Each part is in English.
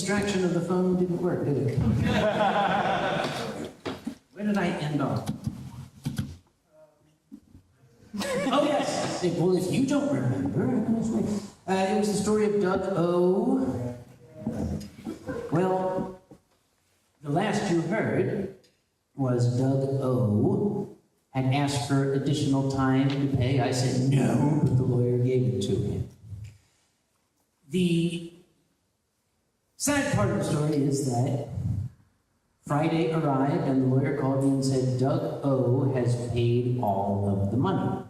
distraction of the phone didn't work, did it? Where did I end off? Oh, yes. Well, if you don't remember, it was the story of Doug O. Well, the last you heard was Doug O. had asked for additional time to pay. I said no, but the lawyer gave it to him. The sad part of the story is that Friday arrived and the lawyer called me and said Doug O. has paid all of the money.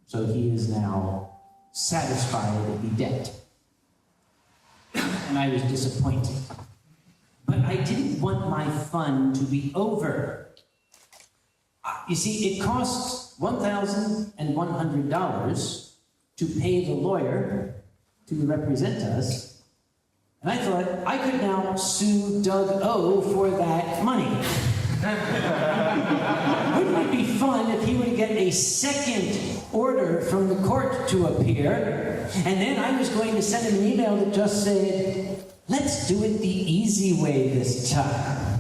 So he is now satisfied with the debt. And I was disappointed. But I didn't want my fun to be over. You see, it costs $1,100 to pay the lawyer to represent us. And I thought I could now sue Doug O. for that money. Wouldn't it be fun if he would get a second order from the court to appear, and then I was going to send him an email that just said, let's do it the easy way this time.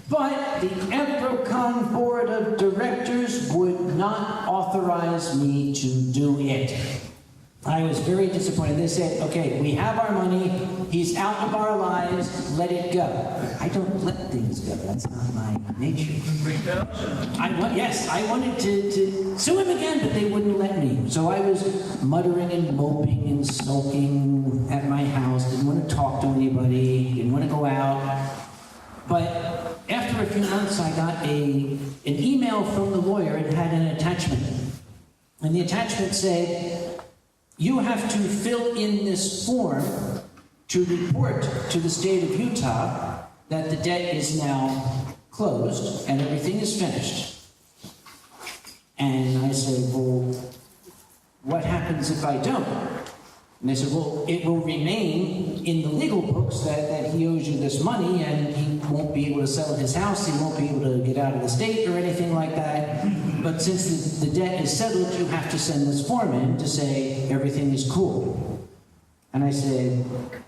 But the Anthrocon Board of Directors would not authorize me to do it. I was very disappointed. They said, okay, we have our money, he's out of our lives, let it go. I don't let things go, that's not my nature. I wanted to sue him again, but they wouldn't let me. So I was muttering and moping and sulking at my house, didn't want to talk to anybody, didn't want to go out. But after a few months, I got an email from the lawyer. It had an attachment. And the attachment said, you have to fill in this form to report to the state of Utah that the debt is now closed and everything is finished. And I said, well, what happens if I don't? And they said, well, it will remain in the legal books that he owes you this money and he won't be able to sell his house, he won't be able to get out of the state or anything like that. But since the debt is settled, you have to send this form in to say everything is cool. And I said,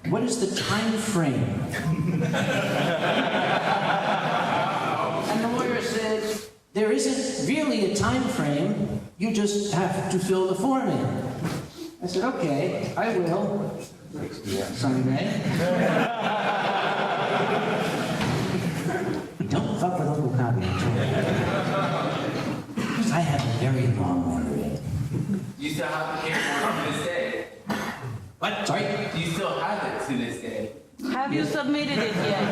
what is the time frame? And the lawyer said, there isn't really a time frame, you just have to fill the form in. I said, okay, I will. Sunday. Don't fuck with Uncle Kage. I have a very long memory. You still have the paperwork to this day? What? Sorry? Do you still have it to this day? Have you submitted it yet?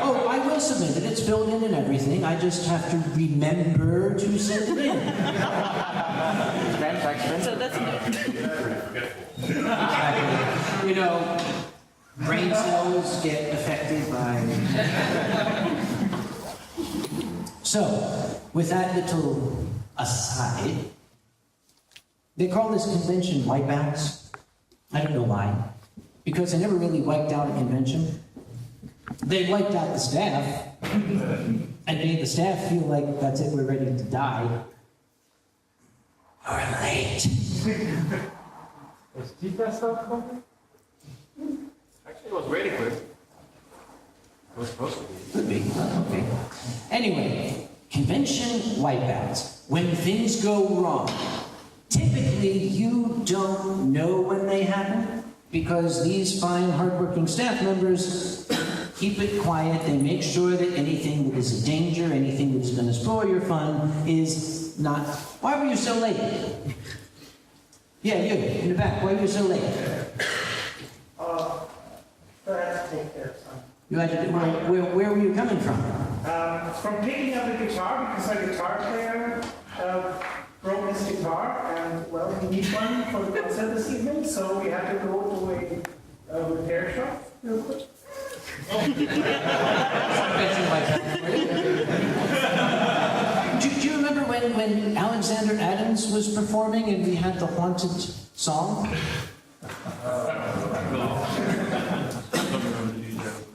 Oh, I will submit it. It's filled in and everything. I just have to remember to send it in. So that's You know, brain cells get affected by... So, with that little aside, they call this convention wipeouts. I don't know why. Because they never really wiped out a convention. They wiped out the staff and made the staff feel like that's it, we're ready to die. You're late. Was Tita stuff coming? Actually, it was really quick. It was supposed to be. Could be. Okay. Anyway, convention wipeouts. When things go wrong, typically you don't know when they happen because these fine, hardworking staff members keep it quiet. They make sure that anything that is a danger, anything that is going to spoil your fun is not... Why were you so late? Yeah, you, in the back. Why were you so late? I had to take care of something. You had to do... Where were you coming from? From picking up the guitar, because our guitar player broke his guitar, and, well, he needs one for the concert this evening, so we had to go to a repair shop real quick. Do you remember when Alexander Adams was performing and we had the haunted song?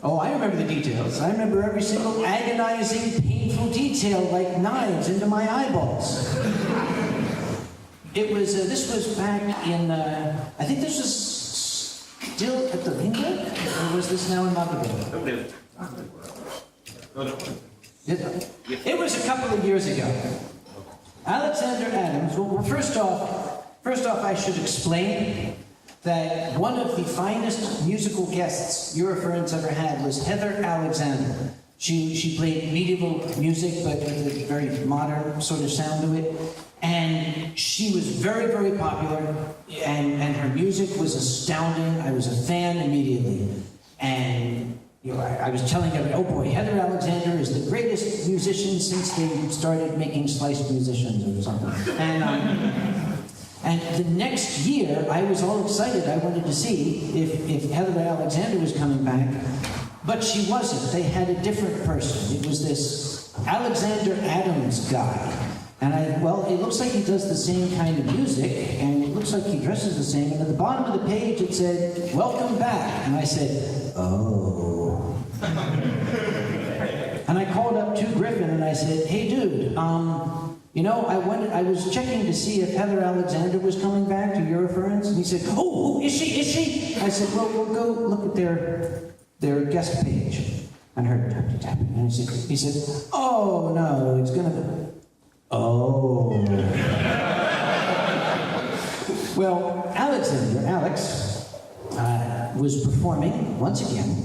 Oh, I remember the details. I remember every single agonizing, painful detail like knives into my eyeballs. It was, this was back in, I think this was still at the Ringwood? Or was this now in Montecore? It was a couple of years ago. Alexander Adams, well, first off, I should explain that one of the finest musical guests Eurofurence ever had was Heather Alexander. She played medieval music, but with a very modern sort of sound to it. And she was very, very popular, and her music was astounding. I was a fan immediately. And you know, I was telling everyone, oh boy, Heather Alexander is the greatest musician since they started making sliced musicians or something. And the next year, I was all excited. I wanted to see if Heather Alexander was coming back, but she wasn't. They had a different person. It was this Alexander Adams guy. And well, it looks like he does the same kind of music, and it looks like he dresses the same. And at the bottom of the page, it said, "Welcome back." And I said, "Oh." And I called up to Griffin and I said, "Hey, dude, you know, I was checking to see if Heather Alexander was coming back to Eurofurence." And he said, "Oh, is she? Is she?" I said, "Well, we'll go look at their guest page." And I heard tapping. And he said, "Oh no, it's gonna be." Oh. Well, Alex, was performing once again,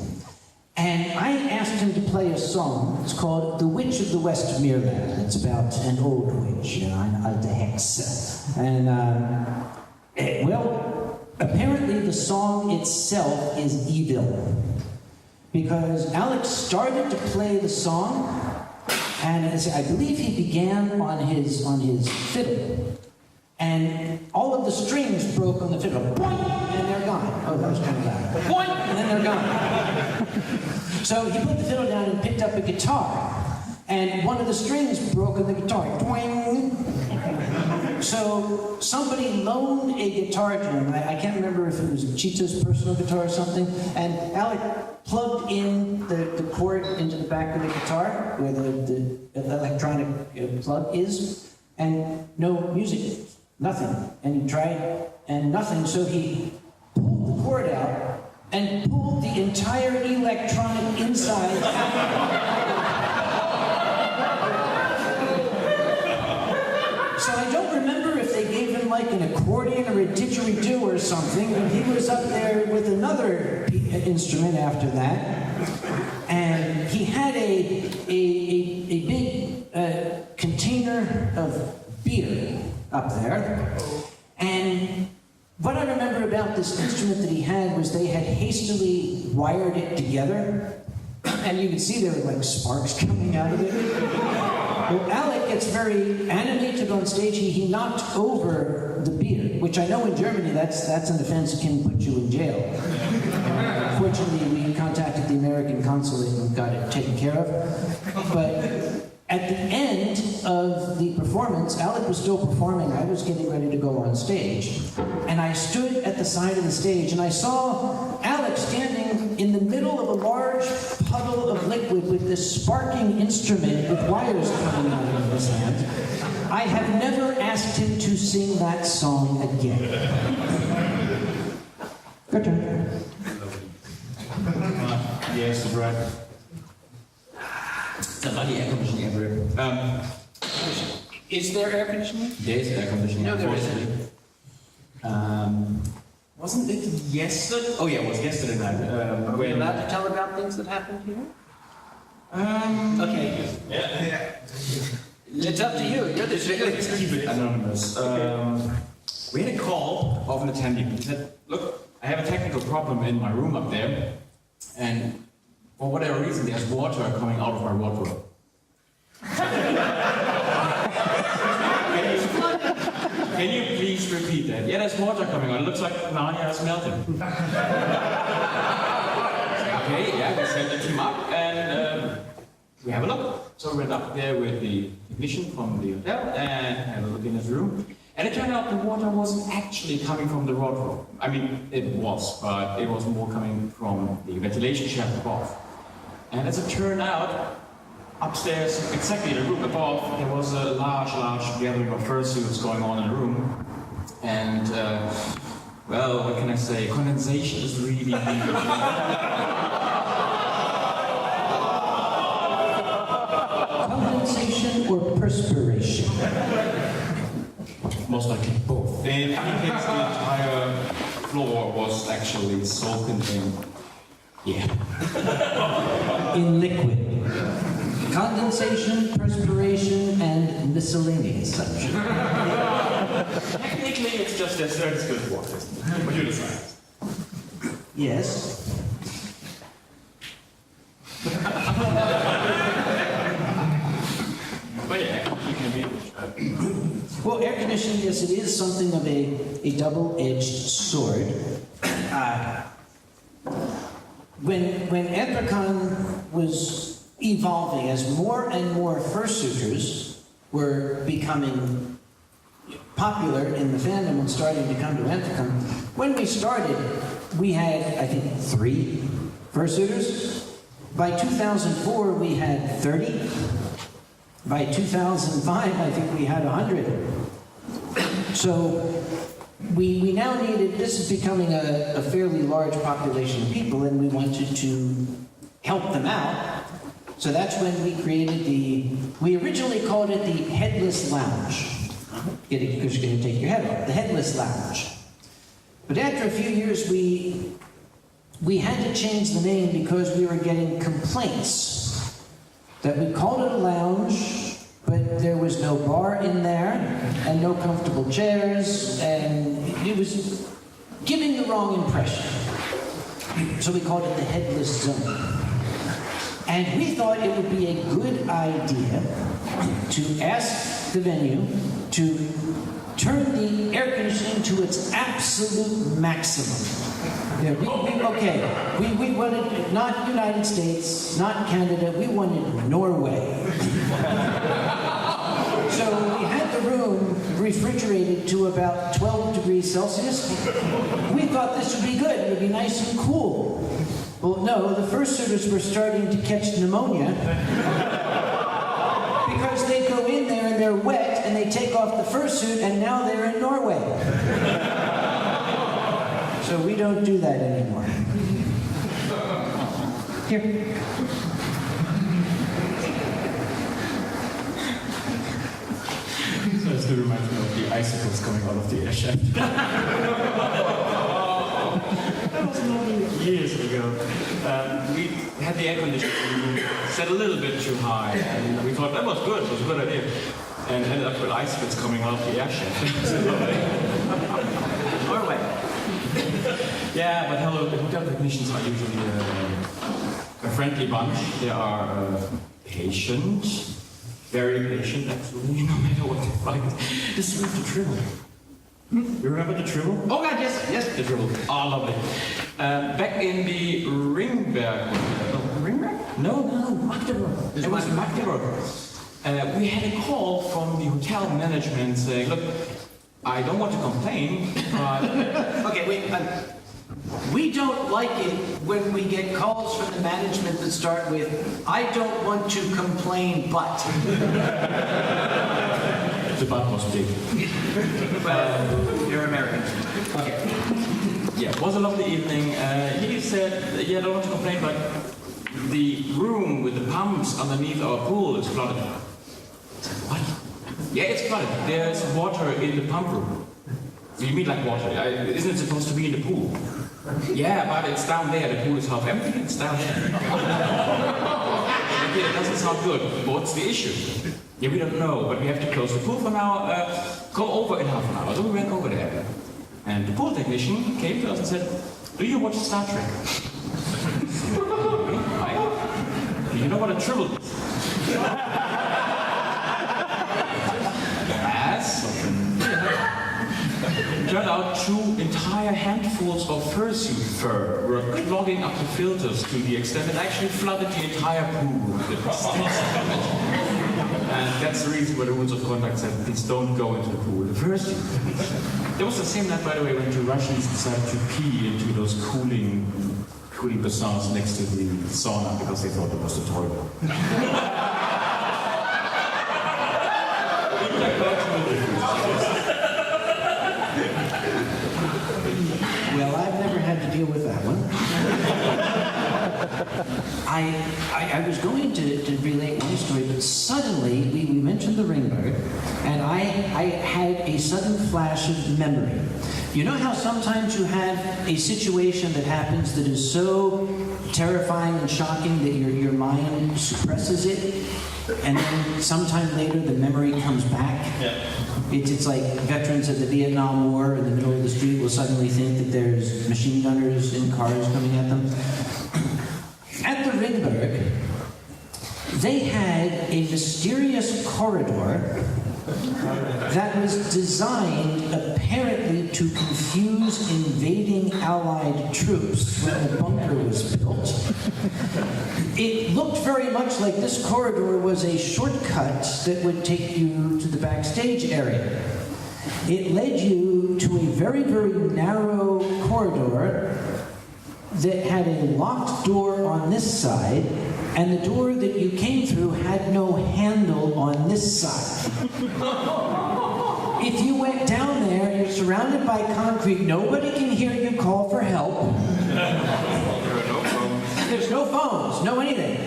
and I asked him to play a song. It's called "The Witch of the West Mirland." It's about an old witch, you know, an alte Hexe. And, well, apparently the song itself is evil, because Alex started to play the song, and I believe he began on his fiddle, and all of the strings broke on the fiddle. Boing, and they're gone. Oh, that was kind of loud. Boing, and then they're gone. So he put the fiddle down and picked up a guitar, and one of the strings broke on the guitar. Boing. So somebody loaned a guitar to him. I can't remember if it was Cheetah's personal guitar or something, and Alec plugged in the cord into the back of the guitar, where the electronic plug is, and no music, nothing. And he tried, and nothing, so he pulled the cord out and pulled the entire electronic inside out. So I don't remember if they gave him like an accordion or a didgeridoo or something, but he was up there with another instrument after that. And he had a big container of beer up there. And what I remember about this instrument that he had was they had hastily wired it together. And you can see there were like sparks coming out of it. Well, Alec gets very animated on stage. He knocked over the beer, which I know in Germany that's an offense that can put you in jail. Fortunately, we contacted the American consulate and got it taken care of. But at the end of the performance, Alec was still performing. I was getting ready to go on stage. And I stood at the side of the stage, and I saw Alec standing in the middle of a large puddle of liquid with this sparking instrument with wires coming out of his hand. I have never asked him to sing that song again. Good turn. Yes, right. Der war die air conditioning everywhere. Is there air conditioning? There is air conditioning. No, there isn't. Wasn't it yesterday? Oh yeah, it was yesterday night. Are we allowed to tell about things that happened here? Okay. Yeah. It's up to you. You're the Let's keep it anonymous. We had a call of an attendee who said, "Look, I have a technical problem in my room up there, and for whatever reason, there's water coming out of my wardrobe." Can you please repeat that? Yeah, there's water coming out. It looks like Narnia is melting. Okay, yeah, we sent the team up and we have a look. So we went up there with the technician from the hotel and had a look in his room. And it turned out the water wasn't actually coming from the wardrobe. I mean, it was, but it was more coming from the ventilation shaft above. And as it turned out, upstairs, exactly in the room above, there was a large gathering of fursuits going on in the room. And, well, what can I say? Condensation is really perspiration? Most likely both. In any case, the entire floor was actually soaking in, In liquid. Condensation, perspiration, and miscellaneous subject. Technically, it's just as good water. But you decide. Yes. But yeah, you can be. Well, air conditioning, yes, it is something of a double-edged sword. When Anthrocon was evolving, as more and more fursuiters were becoming popular in the fandom and starting to come to Anthrocon, when we started, we had, I think, 3 fursuiters. By 2004, we had 30. By 2005, I think we had 100. So we now needed, this is becoming a fairly large population of people, and we wanted to help them out. So that's when we created we originally called it the Headless Lounge. Because you're going to take your head off. The Headless Lounge. But after a few years, we had to change the name because we were getting complaints that we called it a lounge, but there was no bar in there, and no comfortable chairs, and it was giving the wrong impression. So we called it the Headless Zone. And we thought it would be a good idea to ask the venue to turn the air conditioning to its absolute maximum. Yeah, we wanted not United States, not Canada, we wanted Norway. So we had the room refrigerated to about 12 degrees Celsius. We thought this would be good, it would be nice and cool. Well, no, the fursuiters were starting to catch pneumonia because they go in there and they're wet and they take off the fursuit and now they're in Norway. So we don't do that anymore. Here. So it still reminds me of the icicles coming out of the air shaft. That was years ago. We had the air conditioning set a little bit too high, and we thought that was good, it was a good idea. And ended up with icicles coming out of the air shaft. Norway. Yeah, but hello, the hotel technicians are usually a friendly bunch. They are patient, very patient actually, no matter what they find. This is the Tribble. You remember the Tribble? Oh God, yes, the Tribble. Oh, lovely. Back in the Ringberg. Ringberg? No, Magdeburg. It was Magdeburg. We had a call from the hotel management saying, look, I don't want to complain, but... Okay, wait. We don't like it when we get calls from the management that start with, I don't want to complain, but... The butt was big. Well, you're American. Okay. Yeah, it was a lovely evening. He said, yeah, I don't want to complain, but the room with the pumps underneath our pool is flooded. What? Yeah, it's flooded. There's water in the pump room. You mean like water? Isn't it supposed to be in the pool? Yeah, but it's down there. The pool is half empty. It's down there. Okay, it doesn't sound good. What's the issue? Yeah, we don't know, but we have to close the pool for now. Go over in half an hour. So we went over there. And the pool technician came to us and said, do you watch Star Trek? Right? Do you know what a Tribble is? Yes. Turned out 2 entire handfuls of fursuit fur were clogging up the filters to the extent it actually flooded the entire pool. And that's the reason why the rules of conduct said, please don't go into the pool. The first there was the same night, by the way, when 2 Russians decided to pee into those cooling bassins next to the sauna because they thought it was the toilet. Well, I've never had to deal with that one. I was going to relate one story, but suddenly we mentioned the Ringbird, and I had a sudden flash of memory. You know how sometimes you have a situation that happens that is so terrifying and shocking that your mind suppresses it, and then sometime later the memory comes back? Yeah. It's like veterans of the Vietnam War in the middle of the street will suddenly think that there's machine gunners in cars coming at them. At the Ringberg, they had a mysterious corridor that was designed apparently to confuse invading Allied troops when the bunker was built. It looked very much like this corridor was a shortcut that would take you to the backstage area. It led you to a very, very narrow corridor that had a locked door on this side, and the door that you came through had no handle on this side. If you went down there, you're surrounded by concrete, nobody can hear you call for help. There's no phones, no anything.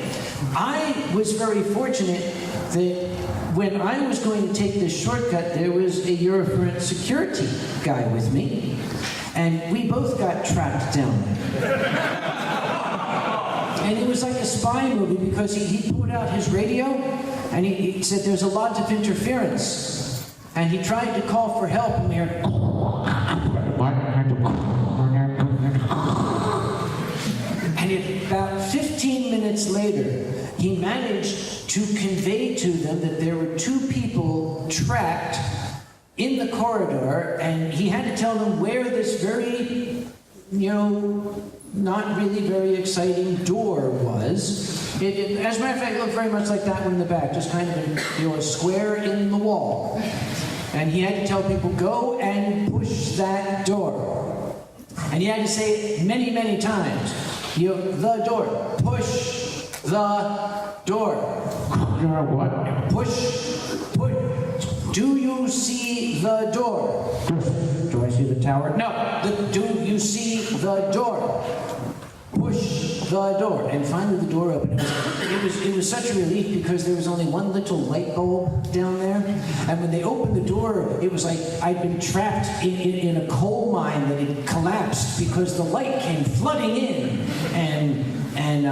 I was very fortunate that when I was going to take this shortcut, there was a Eurofurence security guy with me, and we both got trapped down there. And it was like a spy movie because he pulled out his radio and he said there's a lot of interference. And he tried to call for help and we heard... And about 15 minutes later, he managed to convey to them that there were two people trapped in the corridor, and he had to tell them where this very, not really very exciting door was. As a matter of fact, it looked very much like that one in the back, just kind of a square in the wall. And he had to tell people, go and push that door. And he had to say it many, many times. The door. Push the door. What? Push. Do you see the door? Do I see the tower? No. Do you see the door? Push the door. And finally the door opened. It was such a relief because there was only one little light bulb down there. And when they opened the door, it was like I'd been trapped in a coal mine that had collapsed because the light came flooding in. And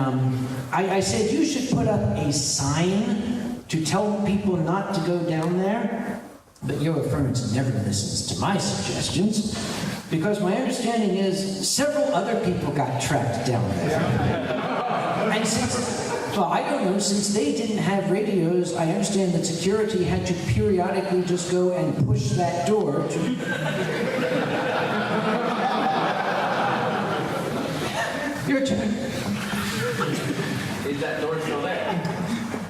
I said, you should put up a sign to tell people not to go down there. But Eurofurence never listens to my suggestions, because my understanding is several other people got trapped down there. And since they didn't have radios, I understand that security had to periodically just go and push that door to... Your turn. Is that door still there?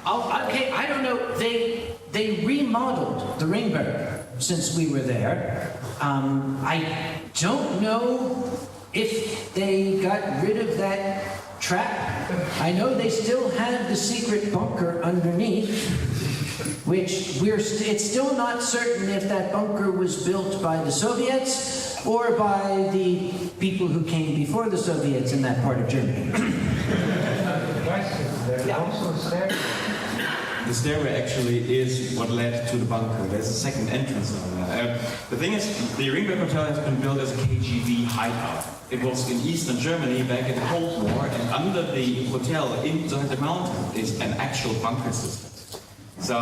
Oh, okay, I don't know. They remodeled the Ringberg since we were there. I don't know if they got rid of that trap. I know they still have the secret bunker underneath, which it's still not certain if that bunker was built by the Soviets or by the people who came before the Soviets in that part of Germany. There's also a stairway. The stairway actually is what led to the bunker. There's a second entrance on there. The thing is, the Ringberg Hotel has been built as a KGB hideout. It was in eastern Germany back in the Cold War, and under the hotel inside the mountain is an actual bunker system. So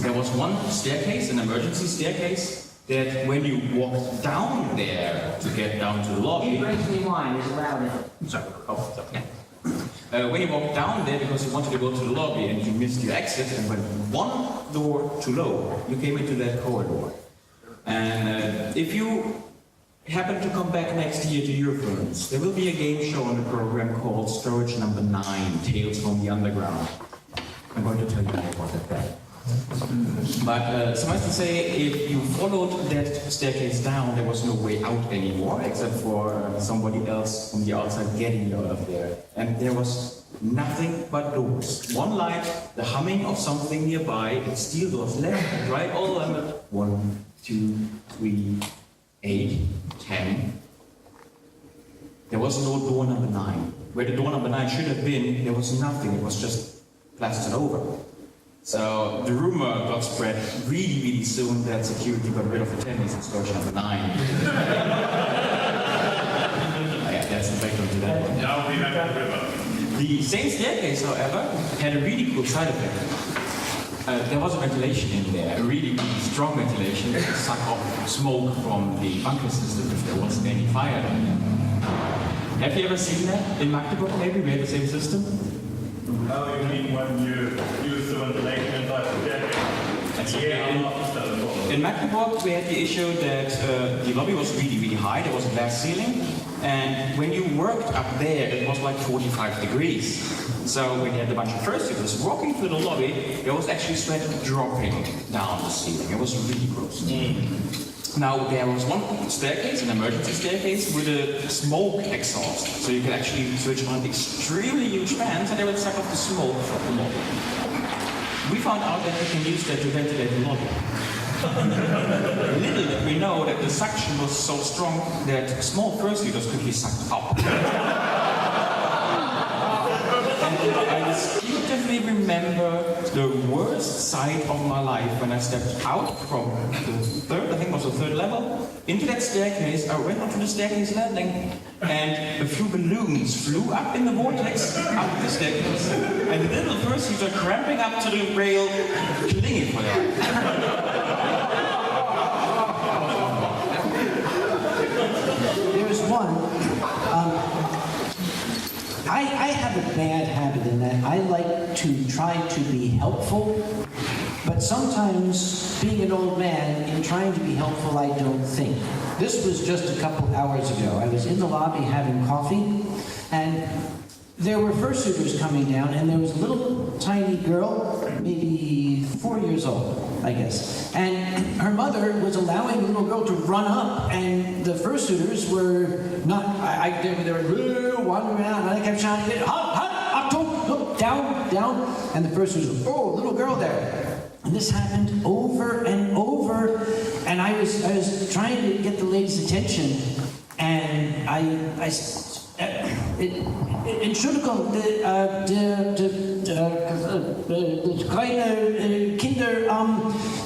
there was one staircase, an emergency staircase, that when you walked down there to get down to the lobby... wine is allowed in. Sorry. Oh, sorry. Yeah. When you walked down there because you wanted to go to the lobby and you missed your exit and went one door too low, you came into that corridor. And if you happen to come back next year to Eurofurence, there will be a game show on the program called Storage Number 9, Tales from the Underground. I'm going to tell you more about that. But suffice to say, if you followed that staircase down, there was no way out anymore, except for somebody else from the outside getting you out of there. And there was nothing but doors. One light, the humming of something nearby, and steel doors left and right, all under 1, 2, 3, 8, 10. There was no door number 9. where the door number 9 should have been, there was nothing. It was just plastered over. So the rumor got spread really, really soon that security got rid of attendees in storage number 9. Yeah, that's the background to that one. Yeah, we remember. The same staircase, however, had a really cool side effect. There was a ventilation in there, a really, really strong ventilation that would suck off smoke from the bunker system if there wasn't any fire down there. Have you ever seen that? In Magdeburg, maybe? We had the same system? Oh, you mean when you use the ventilation inside the staircase? In Magdeburg, we had the issue that the lobby was really, really high. There was a glass ceiling. And when you worked up there, it was like 45 degrees. So when you had a bunch of fursuiters walking through the lobby, there was actually sweat dropping down the ceiling. It was really gross. Now, there was one staircase, an emergency staircase, with a smoke exhaust. So you could actually switch on extremely huge fans and they would suck off the smoke from the lobby. We found out that we can use that to ventilate the lobby. Little did we know that the suction was so strong that small fursuiters could be sucked up. And I distinctively remember the worst sight of my life when I stepped out from the third, I think it was the third level, into that staircase. I went onto the staircase landing and a few balloons flew up in the vortex up the staircase. And the little fursuiter cramping up to the rail, clinging for their life. There's one. I have a bad habit in that I like to try to be helpful, but sometimes, being an old man, in trying to be helpful, I don't think. This was just a couple hours ago. I was in the lobby having coffee, and there were fursuiters coming down, and there was a little tiny girl, maybe 4 years old, I guess. And her mother was allowing the little girl to run up, and the fursuiters were not, they were wandering around, and I kept shouting, up, look, down, and the fursuiters were, oh, little girl there. And this happened over and over, and I was trying to get the lady's attention, and Entschuldigung, die kleine Kinder,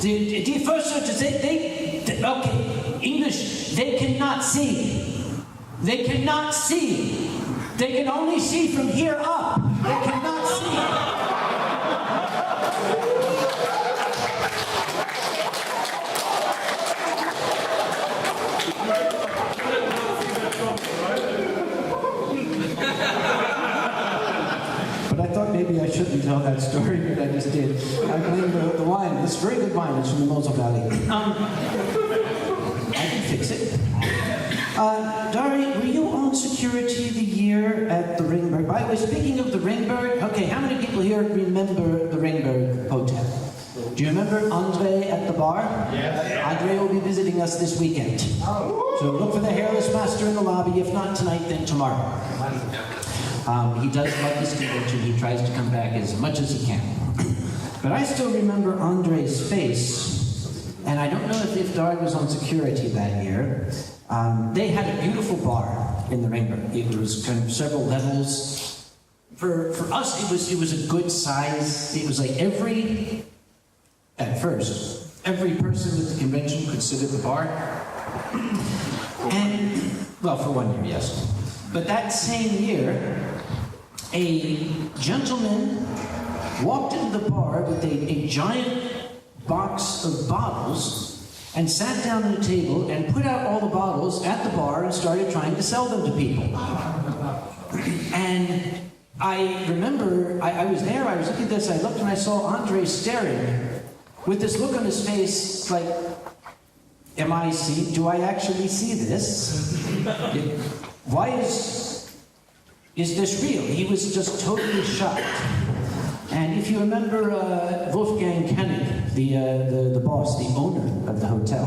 die Fursuiters, they, okay, English, they cannot see. They cannot see. They can only see from here up. They cannot see. But I thought maybe I shouldn't tell that story, but I just did. I blame the wine. This very good wine is from the Mosel Valley. I can fix it. Dhary, were you on security the year at the Ringberg? By the way, speaking of the Ringberg, okay, how many people here remember the Ringberg Hotel? Do you remember Andre at the bar? Yes. Andre will be visiting us this weekend. So look for the hairless master in the lobby. If not tonight, then tomorrow. He does love this convention. He tries to come back as much as he can. But I still remember Andre's face, and I don't know if Dhary was on security that year. They had a beautiful bar in the Ringberg. It was kind of several levels. For us, it was a good size. It was like at first, every person at the convention could sit at the bar. And, well, for 1 year, yes. But that same year, a gentleman walked into the bar with a giant box of bottles and sat down at a table and put out all the bottles at the bar and started trying to sell them to people. And I remember, I was there, I was looking at this, I looked and I saw Andre staring with this look on his face like, do I actually see this? Why is this real? He was just totally shocked. And if you remember Wolfgang Koenig, the boss, the owner of the hotel,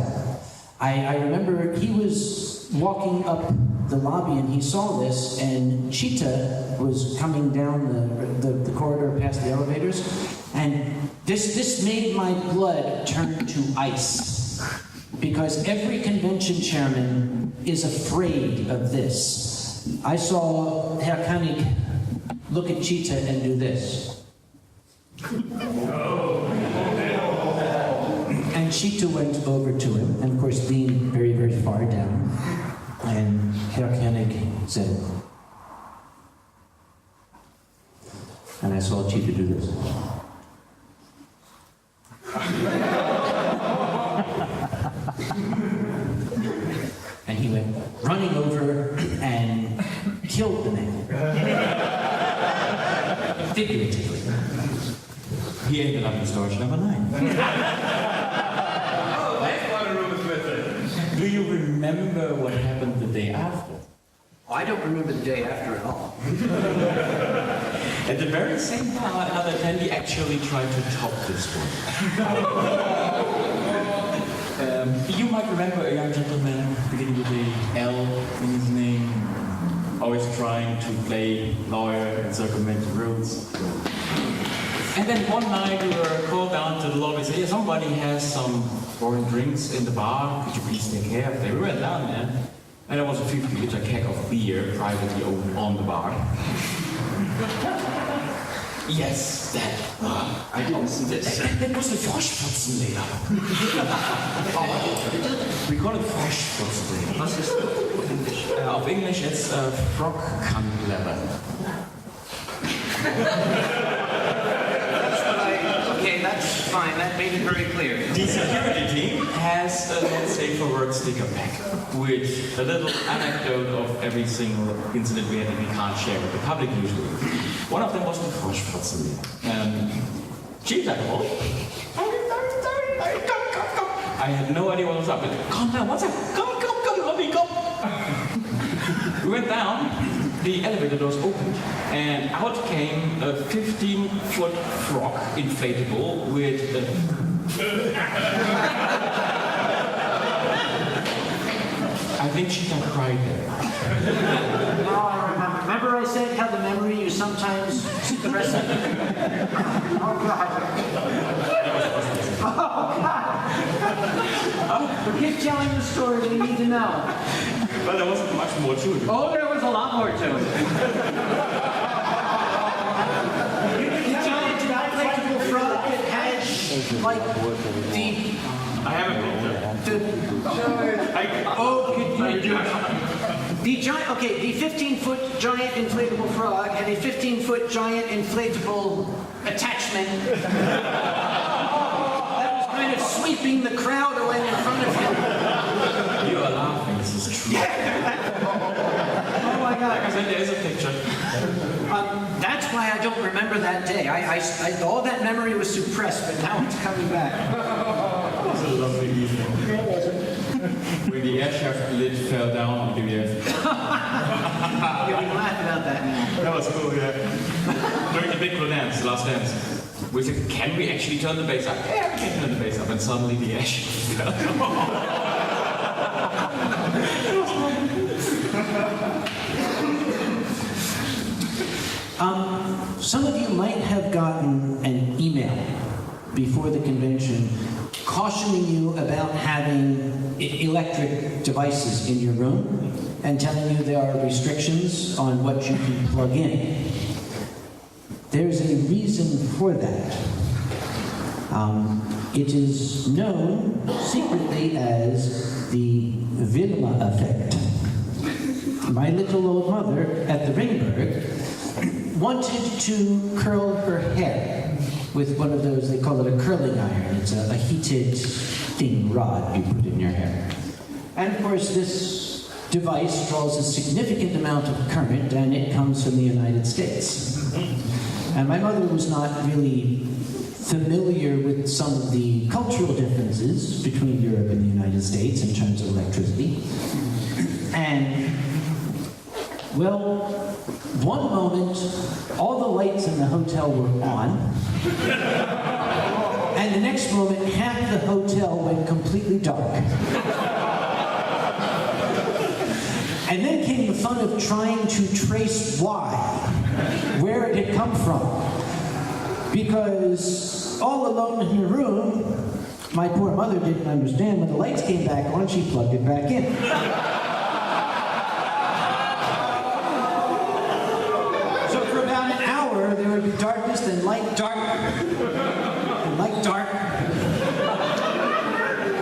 I remember he was walking up the lobby and he saw this, and Cheetah was coming down the corridor past the elevators, and this made my blood turn to ice, because every convention chairman is afraid of this. I saw Herr Koenig look at Cheetah and do this. And Cheetah went over to him, and of course leaned very, very far down. And Herr Koenig said, and I saw Cheetah do this. And he went running over and killed the man. Figuratively. He ended up in storage number 9. Oh, that's one room with it. Do you remember what happened the day after? I don't remember the day after at all. At the very same time, another attendee actually tried to top this one. You might remember a young gentleman beginning with a L in his name, always trying to play lawyer and circumvent the rules. And then one night we were called down to the lobby and said, yeah, somebody has some foreign drinks in the bar, could you please take care of them? We went down there, and there was a 50-liter keg of beer privately owned on the bar. Yes, that. I didn't see this. That was the Froschfotzenleder. We call it Froschfotzenleder. What's this in English? Of English, it's frog cunt leather. Okay, that's fine. That made it very clear. The security team has a let's say for work sticker pack with a little anecdote of every single incident we had that we can't share with the public usually. One of them was the Froschfotzenleder. Cheetah called. I had no idea what was up. But calm down, what's up? Come, Robbie, come. We went down, the elevator doors opened, and out came a 15-foot frog inflatable with I think Cheetah cried there. Remember I said how the memory you sometimes suppress it? Oh, God. But keep telling the story, we need to know. Well, there wasn't much more to it. Oh, there was a lot more to it. The giant inflatable frog that had, like, I have a picture. the 15-foot giant inflatable frog had a 15-foot giant inflatable attachment that was kind of sweeping the crowd away in front of him. You are laughing, this is true. Oh my God. Like I said, there is a picture. That's why I don't remember that day. All that memory was suppressed, but now it's coming back. It was a lovely evening. When the air shaft lid fell down onto the earth. Yeah, we can laugh about that now. That was cool, yeah. During the big dance, the last dance, we said, can we actually turn the bass up? Yeah, we can turn the bass up. And suddenly the air shaft fell down. Some of you might have gotten an email before the convention cautioning you about having electric devices in your room and telling you there are restrictions on what you can plug in. There's a reason for that. It is known secretly as the Vilma effect. My little old mother at the Ringberg wanted to curl her hair with one of those, they call it a curling iron. It's a heated thin rod you put in your hair. And of course this device draws a significant amount of current and it comes from the United States. And my mother was not really familiar with some of the cultural differences between Europe and the United States in terms of electricity. And, well, one moment, all the lights in the hotel were on, and the next moment, half the hotel went completely dark. And then came the fun of trying to trace why, where it had come from. Because all alone in her room, my poor mother didn't understand when the lights came back on, she plugged it back in. darkness, then light, dark, and light, dark.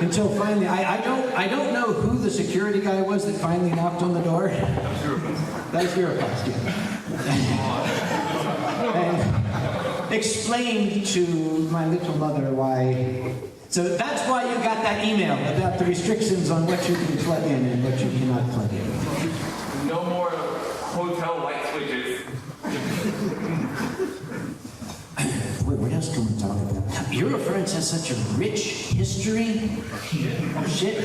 Until finally, I don't know who the security guy was that finally knocked on the door. That was Eurofurence, yeah. And explained to my little mother why. So that's why you got that email about the restrictions on what you can plug in and what you cannot plug in. No more hotel light switches. Wait, what else can we talk about? Eurofurence has such a rich history. Oh, shit.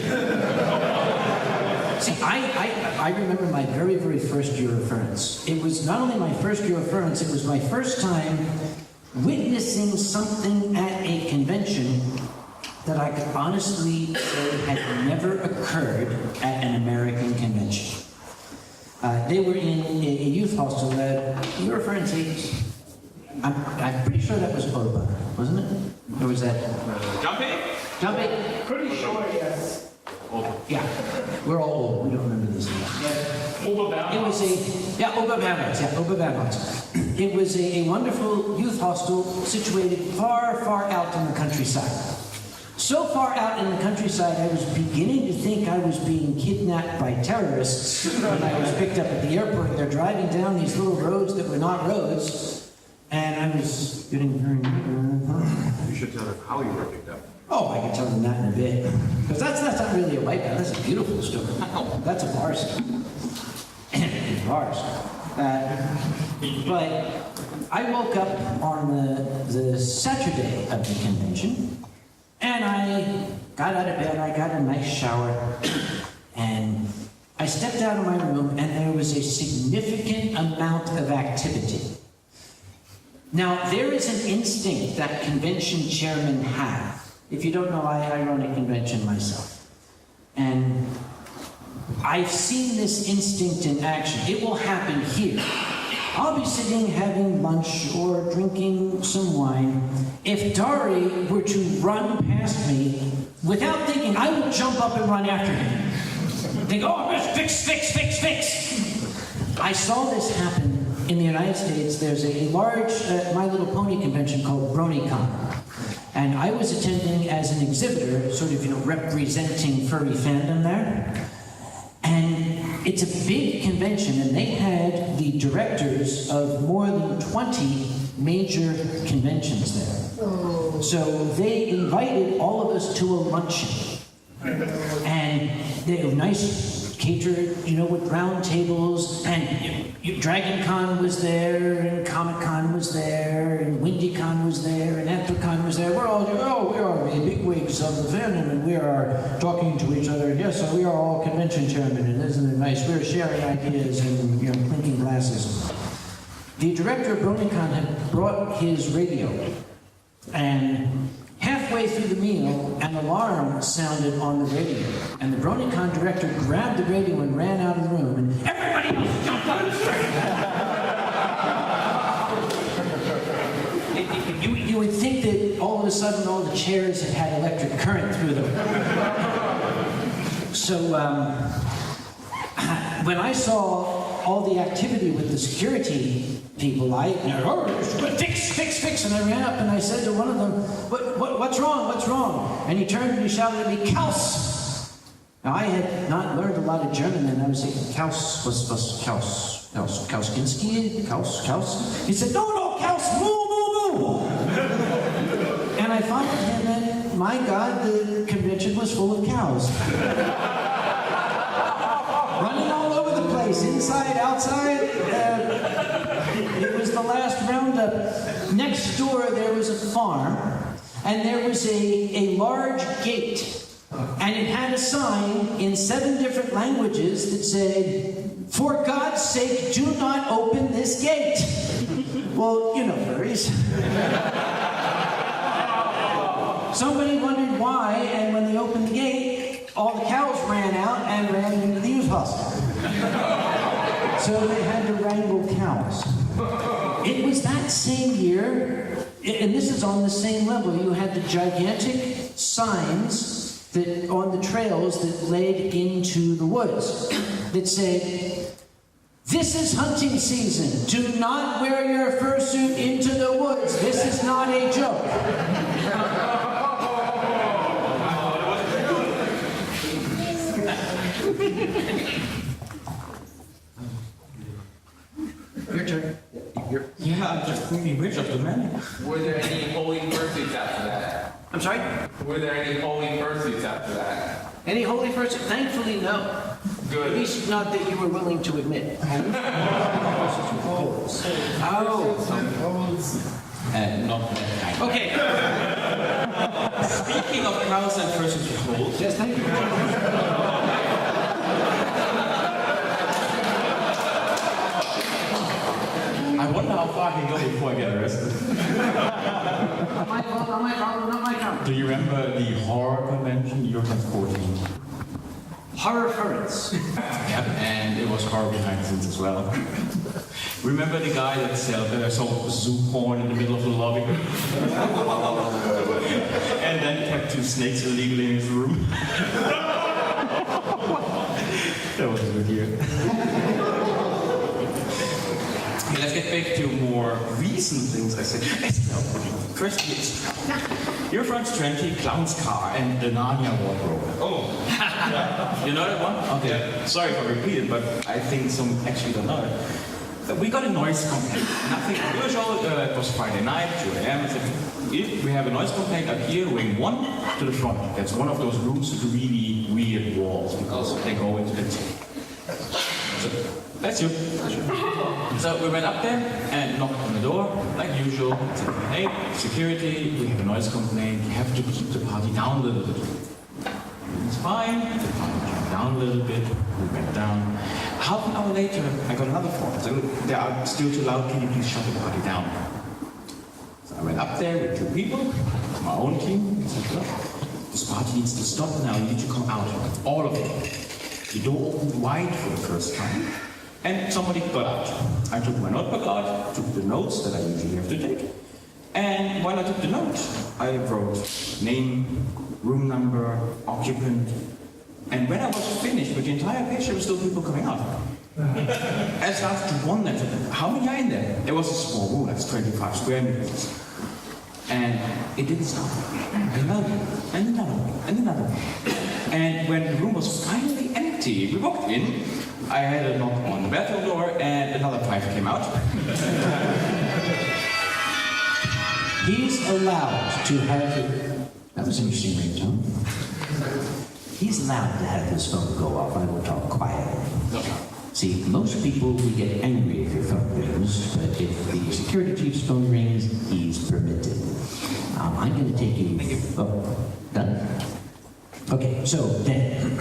See, I remember my very, very first Eurofurence. It was not only my first Eurofurence, it was my first time witnessing something at a convention that I could honestly say had never occurred at an American convention. They were in a youth hostel at Eurofurence. I'm pretty sure that was Oba, wasn't it? Or was that Jumping? Jumping? Pretty sure, yes. Yeah, we're all old. We don't remember this stuff. It was Oba It was a wonderful youth hostel situated far, far out in the countryside. So far out in the countryside, I was beginning to think I was being kidnapped by terrorists when I was picked up at the airport. They're driving down these little roads that were not roads, and I was getting very... You should tell them how you were picked up. Oh, I can tell them that in a bit. Because that's not really a wipeout, that's a beautiful story. That's a bar story. Bars. But I woke up on the Saturday of the convention, and I got out of bed, I got a nice shower, and I stepped out of my room, and there was a significant amount of activity. Now, there is an instinct that convention chairmen have. If you don't know, I run a convention myself. And I've seen this instinct in action. It will happen here. I'll be sitting having lunch or drinking some wine. If Dhary were to run past me, without thinking, I would jump up and run after him. Think, oh, fix. I saw this happen in the United States. There's a large My Little Pony convention called BronyCon. And I was attending as an exhibitor, sort of, representing furry fandom there. And it's a big convention, and they had the directors of more than 20 major conventions there. So they invited all of us to a luncheon. And they were nice, catered, with round tables, and Dragon Con was there, and Comic Con was there, and WindyCon was there, and Anthrocon was there. We're all, we are the bigwigs of the fandom, and we are talking to each other. Yes, so we are all convention chairmen, and isn't it nice? We're sharing ideas and clinking glasses. The director of BronyCon had brought his radio, and halfway through the meal, an alarm sounded on the radio, and the BronyCon director grabbed the radio and ran out of the room, and everybody else jumped on the train. You would think that all of a sudden all the chairs had electric current through them. So when I saw all the activity with the security people, fix, and I ran up and I said to one of them, what's wrong? And he turned and he shouted at me, Kaus! Now I had not learned a lot of German, and I was saying, Kaus, was Kaus, Kauskinski, Kaus? He said, no, Kaus, moo. And I found him that, my God, the convention was full of cows. Running all over the place, inside, outside. It was the last roundup. Next door, there was a farm, and there was a large gate. And it had a sign in 7 different languages that said, for God's sake, do not open this gate. Well, furries. Somebody wondered why, and when they opened the gate, all the cows ran out and ran into the youth hostel. So they had to wrangle cows. It was that same year, and this is on the same level, you had the gigantic signs that on the trails that led into the woods that said, This is hunting season. Do not wear your fursuit into the woods. This is not a joke. Your turn. Yeah, I'm just thinking which of the many. Were there any holy fursuits after that? I'm sorry? Were there any holy fursuits after that? Any holy fursuit? Thankfully, no. At Good. least not that you were willing to admit. Oh. Not that kind. Okay. Speaking of crowds and persons with holes, Yes, thank you. I wonder how far I can go before I get arrested. Not my fault, not my problem, not my problem. Do you remember the horror convention, Eurofurence? Horror-furence. Yep, and it was horror behind the scenes as well. Remember the guy that sold zoo porn in the middle of the lobby? And then kept 2 snakes illegally in his room? That was a good year. Okay, let's get back to more recent things I said. First, Eurofurence 20, Clown's Car, and the Narnia wardrobe. Oh, You know that one? Okay. Sorry if I repeat it, but I think some actually don't know it. We got a noise complaint. Nothing unusual. It was Friday night, 2 a.m. I said, if we have a noise complaint up here, wing 1 to the front. That's one of those rooms with really weird walls because they go into the. So, that's you. So we went up there and knocked on the door, like usual. Said, hey, security, we have a noise complaint. You have to keep the party down a little bit. It's fine. The party came down a little bit. We went down. Half an hour later, I got another phone. So they are still too loud. Can you please shut the party down? So I went up there with 2 people, my own team. I said, look, this party needs to stop now. You need to come out. All of it. The door opened wide for the first time. And somebody got out. I took my notebook out, took the notes that I usually have to take. And while I took the notes, I wrote name, room number, occupant. And when I was finished with the entire page, there were still people coming out. I started to wonder, how many are in there? There was a small room, that's 25 square meters. And it didn't stop. Another one, and another one, and another one. And when the room was finally empty, we walked in. I had a knock on the bathroom door, and another 5 came out. He's allowed to have. That was an interesting ringtone. He's allowed to have his phone go off. I will talk quietly. No. See, most people will get angry if your phone rings, but if the security chief's phone rings, he's permitted. I'm going to take you. Oh, done? Okay, so then.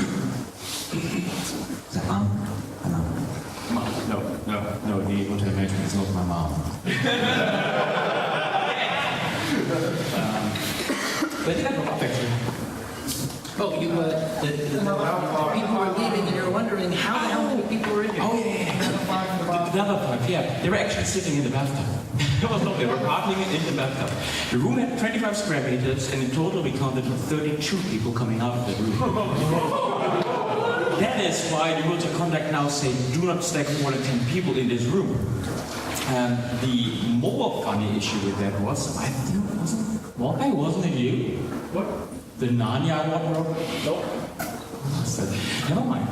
Is that mom? Mom, no, the hotel management is not my mom. But did I go up actually? Oh, you, the people were leaving and you're wondering how the hell many people were in here. Oh, yeah. The other part, yeah. They were actually sitting in the bathtub. It was not, they were partying in the bathtub. The room had 25 square meters, and in total we counted 32 people coming out of the room. That is why the rules of conduct now say do not stack more than 10 people in this room. The more funny issue with that was, I think it wasn't it you? what? The Narnia wardrobe? Nope. Never mind.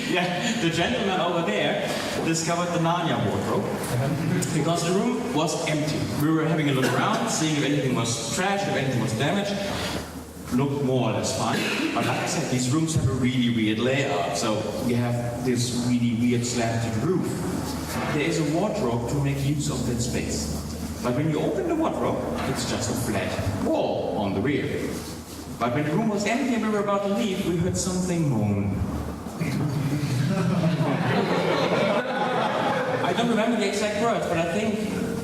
Yeah, the gentleman over there discovered the Narnia wardrobe because the room was empty. We were having a look around, seeing if anything was trashed, if anything was damaged. Looked more or less fine. But like I said, these rooms have a really weird layout. So you have this really weird slanted roof. There is a wardrobe to make use of that space. But when you open the wardrobe, it's just a flat wall on the rear. But when the room was empty and we were about to leave, we heard something moan. I don't remember the exact words, but I think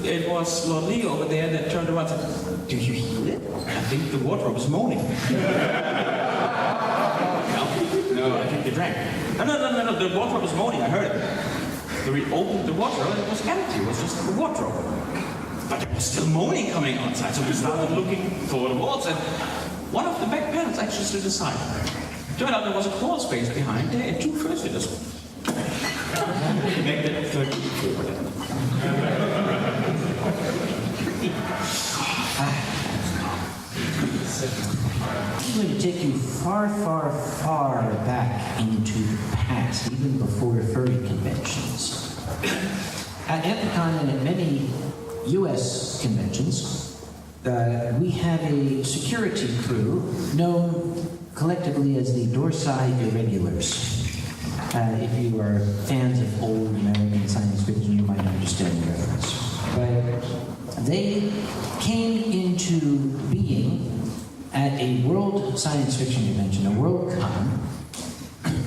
it was Lord Leo over there that turned around and said, "Do you hear it? I think the wardrobe is moaning." No, I think they drank. No, the wardrobe was moaning, I heard it. So we opened the wardrobe and it was empty, it was just a wardrobe. But there was still moaning coming outside, so we started looking toward the walls, and one of the back panels actually stood aside. Turned out there was a crawl space behind there and 2 Fursuiters. Make that 34 then. I'm going to take you far, far, far back into the past, even before furry conventions. At Anthrocon and at many U.S. conventions, we have a security crew known collectively as the Dorsai Irregulars. If you are fans of old American science fiction, you might understand the reference. But they came into being at a World Science Fiction Convention, a Worldcon,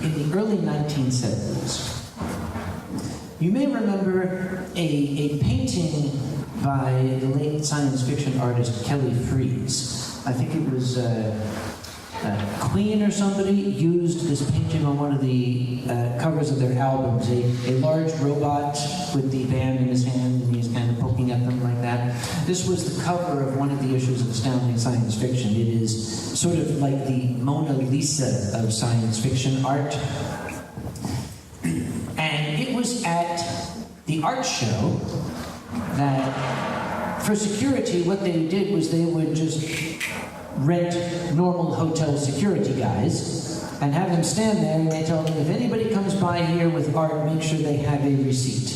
in the early 1970s. You may remember a painting by the late science fiction artist Kelly Freas. I think it was Queen or somebody used this painting on one of the covers of their albums. A large robot with the band in his hand, and he's kind of poking at them like that. This was the cover of one of the issues of Astounding Science Fiction. It is sort of like the Mona Lisa of science fiction art. And it was at the art show that, for security, what they did was they would just rent normal hotel security guys and have them stand there, and they told them, if anybody comes by here with art, make sure they have a receipt.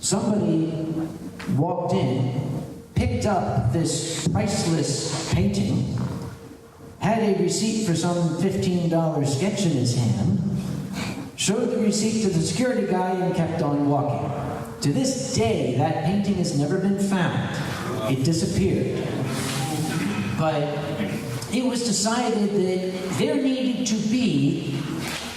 Somebody walked in, picked up this priceless painting, had a receipt for some $15 sketch in his hand, showed the receipt to the security guy, and kept on walking. To this day, that painting has never been found. It disappeared. But it was decided that there needed to be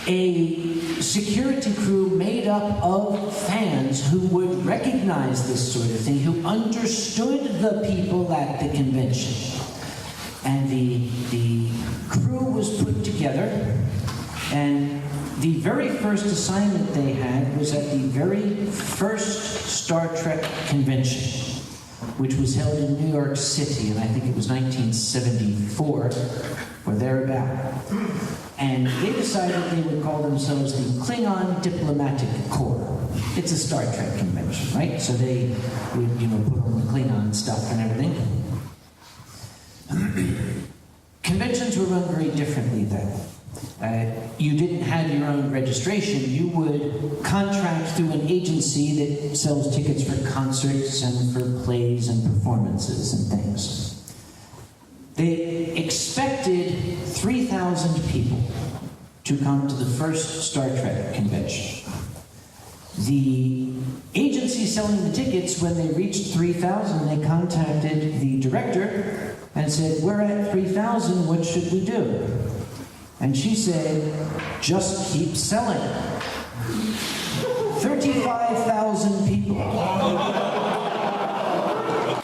a security crew made up of fans who would recognize this sort of thing, who understood the people at the convention. And the crew was put together, and the very first assignment they had was at the very first Star Trek convention, which was held in New York City, and I think it was 1974, or thereabout. And they decided they would call themselves the Klingon Diplomatic Corps. It's a Star Trek convention, right? So they would, put on the Klingon stuff and everything. Conventions were run very differently then. You didn't have your own registration. You would contract through an agency that sells tickets for concerts and for plays and performances and things. They expected 3,000 people to come to the first Star Trek convention. The agency selling the tickets, when they reached 3,000, they contacted the director and said, "We're at 3,000, what should we do?" And she said, "Just keep selling." 35,000 people.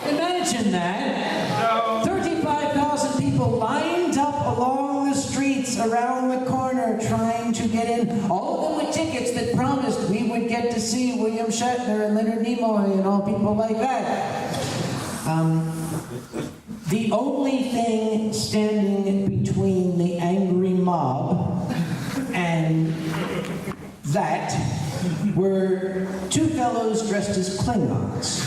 Imagine that. 35,000 people lined up along the streets around the corner trying to get in. All of them with tickets that promised we would get to see William Shatner and Leonard Nimoy and all people like that. The only thing standing between the angry mob and that were 2 fellows dressed as Klingons.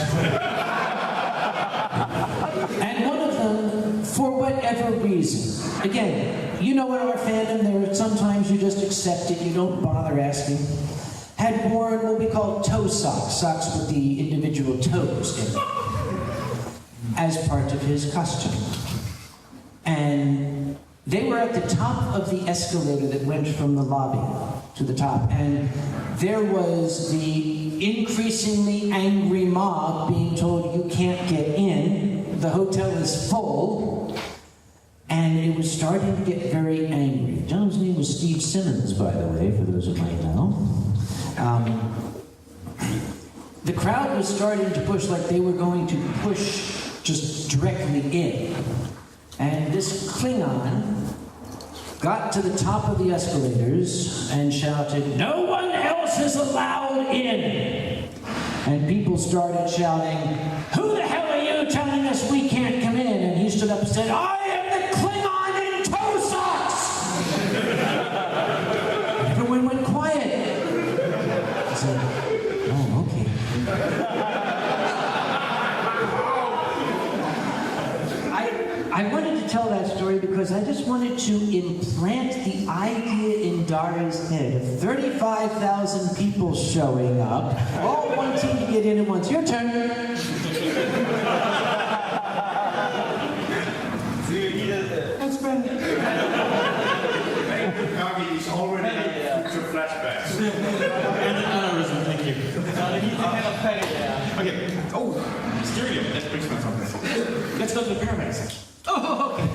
And one of them, for whatever reason, again, in our fandom, there are sometimes you just accept it, you don't bother asking, had worn what we call toe socks, socks with the individual toes in it, as part of his costume. And they were at the top of the escalator that went from the lobby to the top, and there was the increasingly angry mob being told, "You can't get in, the hotel is full," and it was starting to get very angry. John's name was Steve Simmons, by the way, for those who might know. The crowd was starting to push like they were going to push just directly in. And this Klingon got to the top of the escalators and shouted, "No one else is allowed in!" And people started shouting, "Who the hell are you telling us we can't come in?" And he stood up and said, "I am the Klingon in toe socks!" wanted to implant the idea in Dhary's head of 35,000 people showing up, all wanting to get in at once. Your turn. That's been. Kage is already to flashbacks. Aneurysm, thank you. Okay. Oh, stereo. That brings me something. Let's go to the paramedics. Oh, okay.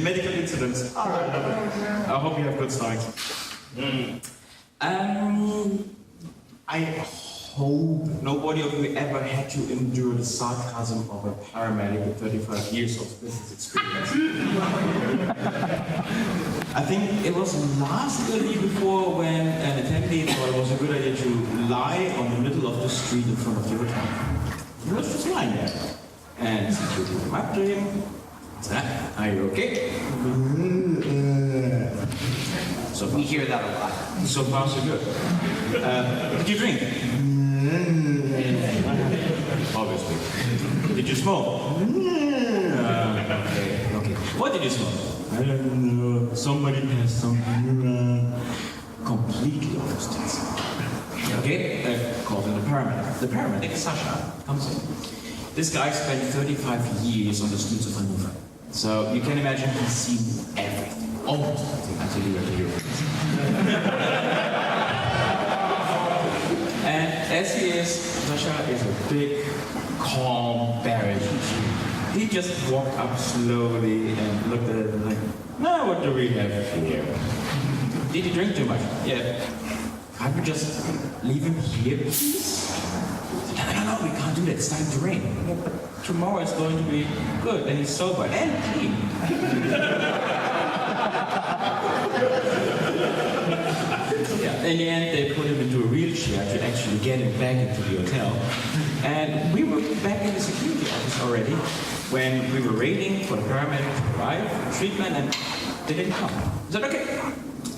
Medical incidents. I hope you have good stories. I hope nobody of you ever had to endure the sarcasm of a paramedic with 35 years of business experience. I think it was last year, the year before, when an attendee thought it was a good idea to lie on the middle of the street in front of the hotel. He was just lying there. And security came up to him. Said, "Are you okay?" So we hear that a lot. So far, so good. Did you drink? Obviously. Did you smoke? Okay. What did you smoke? I don't know. Somebody passed something around. Completely off his test. Okay? Called in the paramedic. The paramedic, Sasha, comes in. This guy spent 35 years on the streets of Hannover. So you can imagine he's seen everything. Almost everything until he went to Eurofurence. And as he is, Sasha is a big, calm, barrage. He just walked up slowly and looked at it like, "Now what do we have here? Did you drink too much?" "Yeah." "Can't we just leave him here, please?" No, we can't do that. It's starting to rain. "Yeah, but tomorrow is going to be good, and he's sober and clean." Yeah. In the end, they put him into a wheelchair to actually get him back into the hotel. And we were back in the security office already when we were waiting for the paramedic to arrive for treatment, and they didn't come. I said, "Okay,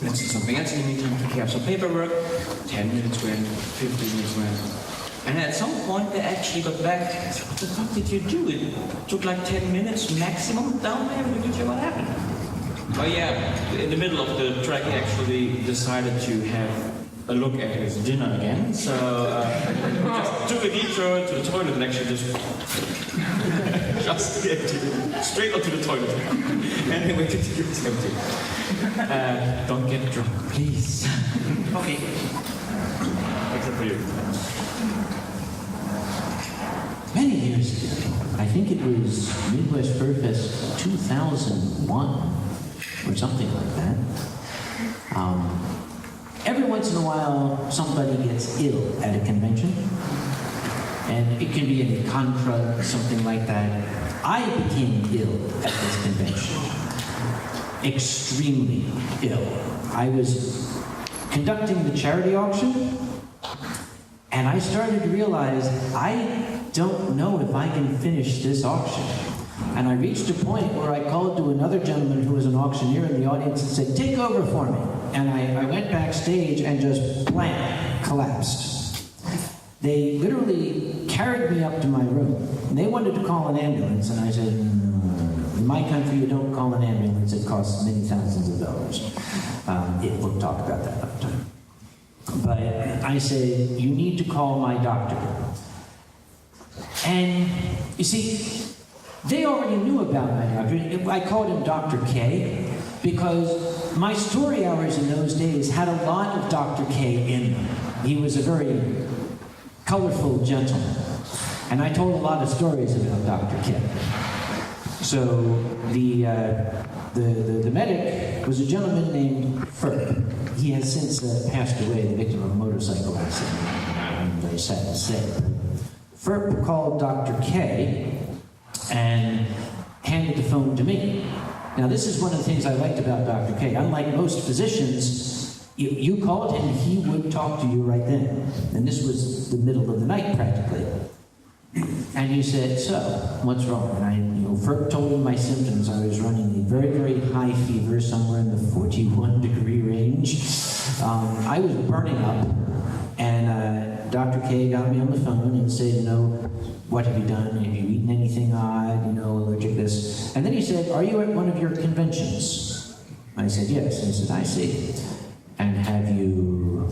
let's do something else in the meantime. Take care of some paperwork." 10 minutes went, 15 minutes went. And at some point, they actually got back. I said, "What the fuck did you do? It took like 10 minutes maximum down there. We could hear what happened." Oh yeah, in the middle of the track, he actually decided to have a look at his dinner again. So we just took a detour to the toilet and actually just straight onto the toilet. And then waited till it was empty. Don't get drunk, please. Okay. Except for you. Many years ago, I think it was Midwest Furfest 2001 or something like that. Every once in a while, somebody gets ill at a convention, and it can be in a contra, something like that. I became ill at this convention, extremely ill. I was conducting the charity auction, and I started to realize I don't know if I can finish this auction. And I reached a point where I called to another gentleman who was an auctioneer in the audience and said, "Take over for me." And I went backstage and just blam, collapsed. They literally carried me up to my room. And they wanted to call an ambulance, and I said, "In my country, you don't call an ambulance. It costs many thousands of dollars." We'll talk about that another time. But I said, "You need to call my doctor." And you see, they already knew about my doctor. I called him Dr. K because my story hours in those days had a lot of Dr. K in them. He was a very colorful gentleman. And I told a lot of stories about Dr. K. So the medic was a gentleman named Furp. He has since passed away, the victim of a motorcycle accident. I'm very sad to say. Furp called Dr. K and handed the phone to me. Now, this is one of the things I liked about Dr. K. Unlike most physicians, you called him, he would talk to you right then. And this was the middle of the night, practically. And he said, "So, what's wrong?" And Furp told him my symptoms. I was running a very, very high fever, somewhere in the 41-degree range. I was burning up. And Dr. K got me on the phone and said, what have you done? Have you eaten anything odd? You know, allergic this. And then he said, are you at one of your conventions? I said, yes. And he said, I see. And have you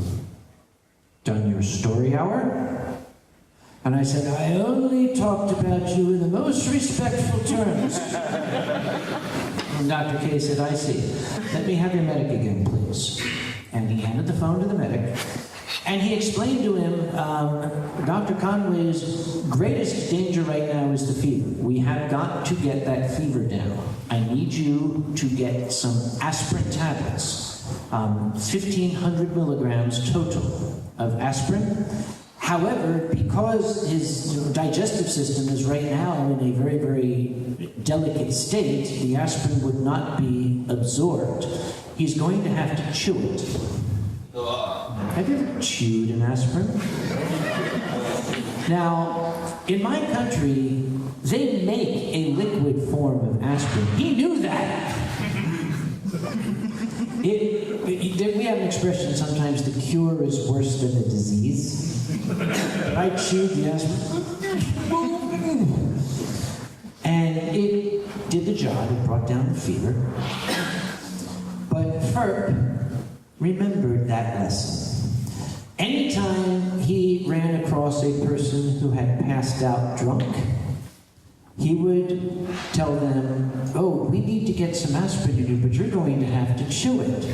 done your story hour? And I said, I only talked about you in the most respectful terms. And Dr. K said, I see. Let me have your medic again, please. And he handed the phone to the medic. And he explained to him, Dr. Conway's greatest danger right now is the fever. We have got to get that fever down. I need you to get some aspirin tablets, 1,500 milligrams total of aspirin. However, because his digestive system is right now in a very, very delicate state, the aspirin would not be absorbed. He's going to have to chew it. Have you ever chewed an aspirin? Now, in my country, they make a liquid form of aspirin. He knew that. We have an expression sometimes, the cure is worse than the disease. I chewed the aspirin. And it did the job, it brought down the fever. But Ferb remembered that lesson. Anytime he ran across a person who had passed out drunk, he would tell them, oh, we need to get some aspirin in you, but you're going to have to chew it.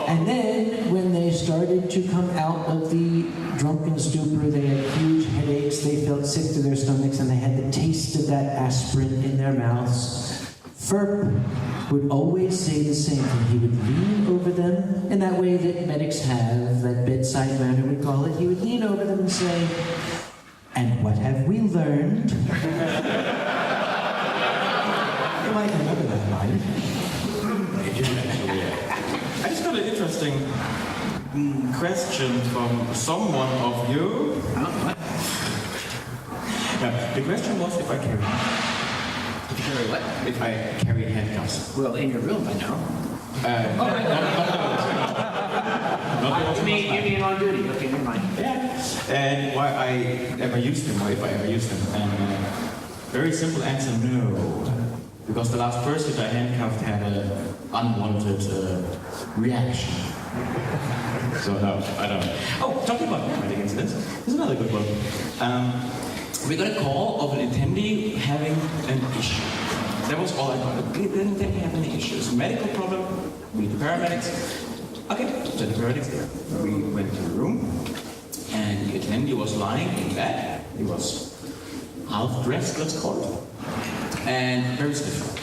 And then, when they started to come out of the drunken stupor, they had huge headaches, they felt sick to their stomachs, and they had the taste of that aspirin in their mouths. Ferb would always say the same thing. He would lean over them in that way that medics have, that bedside manner we call it. He would lean over them and say, and what have we learned? You might remember that line. I just got an interesting question from someone of you. The question was if I carry. If you carry what? If I carry handcuffs. Well, in your room, I know. Not You mean on duty? Okay, never mind. Yeah. And why I ever used them, or if I ever used them. And very simple answer, no. Because the last person I handcuffed had an unwanted reaction. So no, I don't. Oh, talking about paramedic incidents, here's another good one. We got a call of an attendee having an issue. That was all I got. Okay, didn't they have any issues? Medical problem, we the paramedics. Okay, so the paramedics there. We went to the room, and the attendee was lying in bed. He was half dressed, let's call it, and very stiff.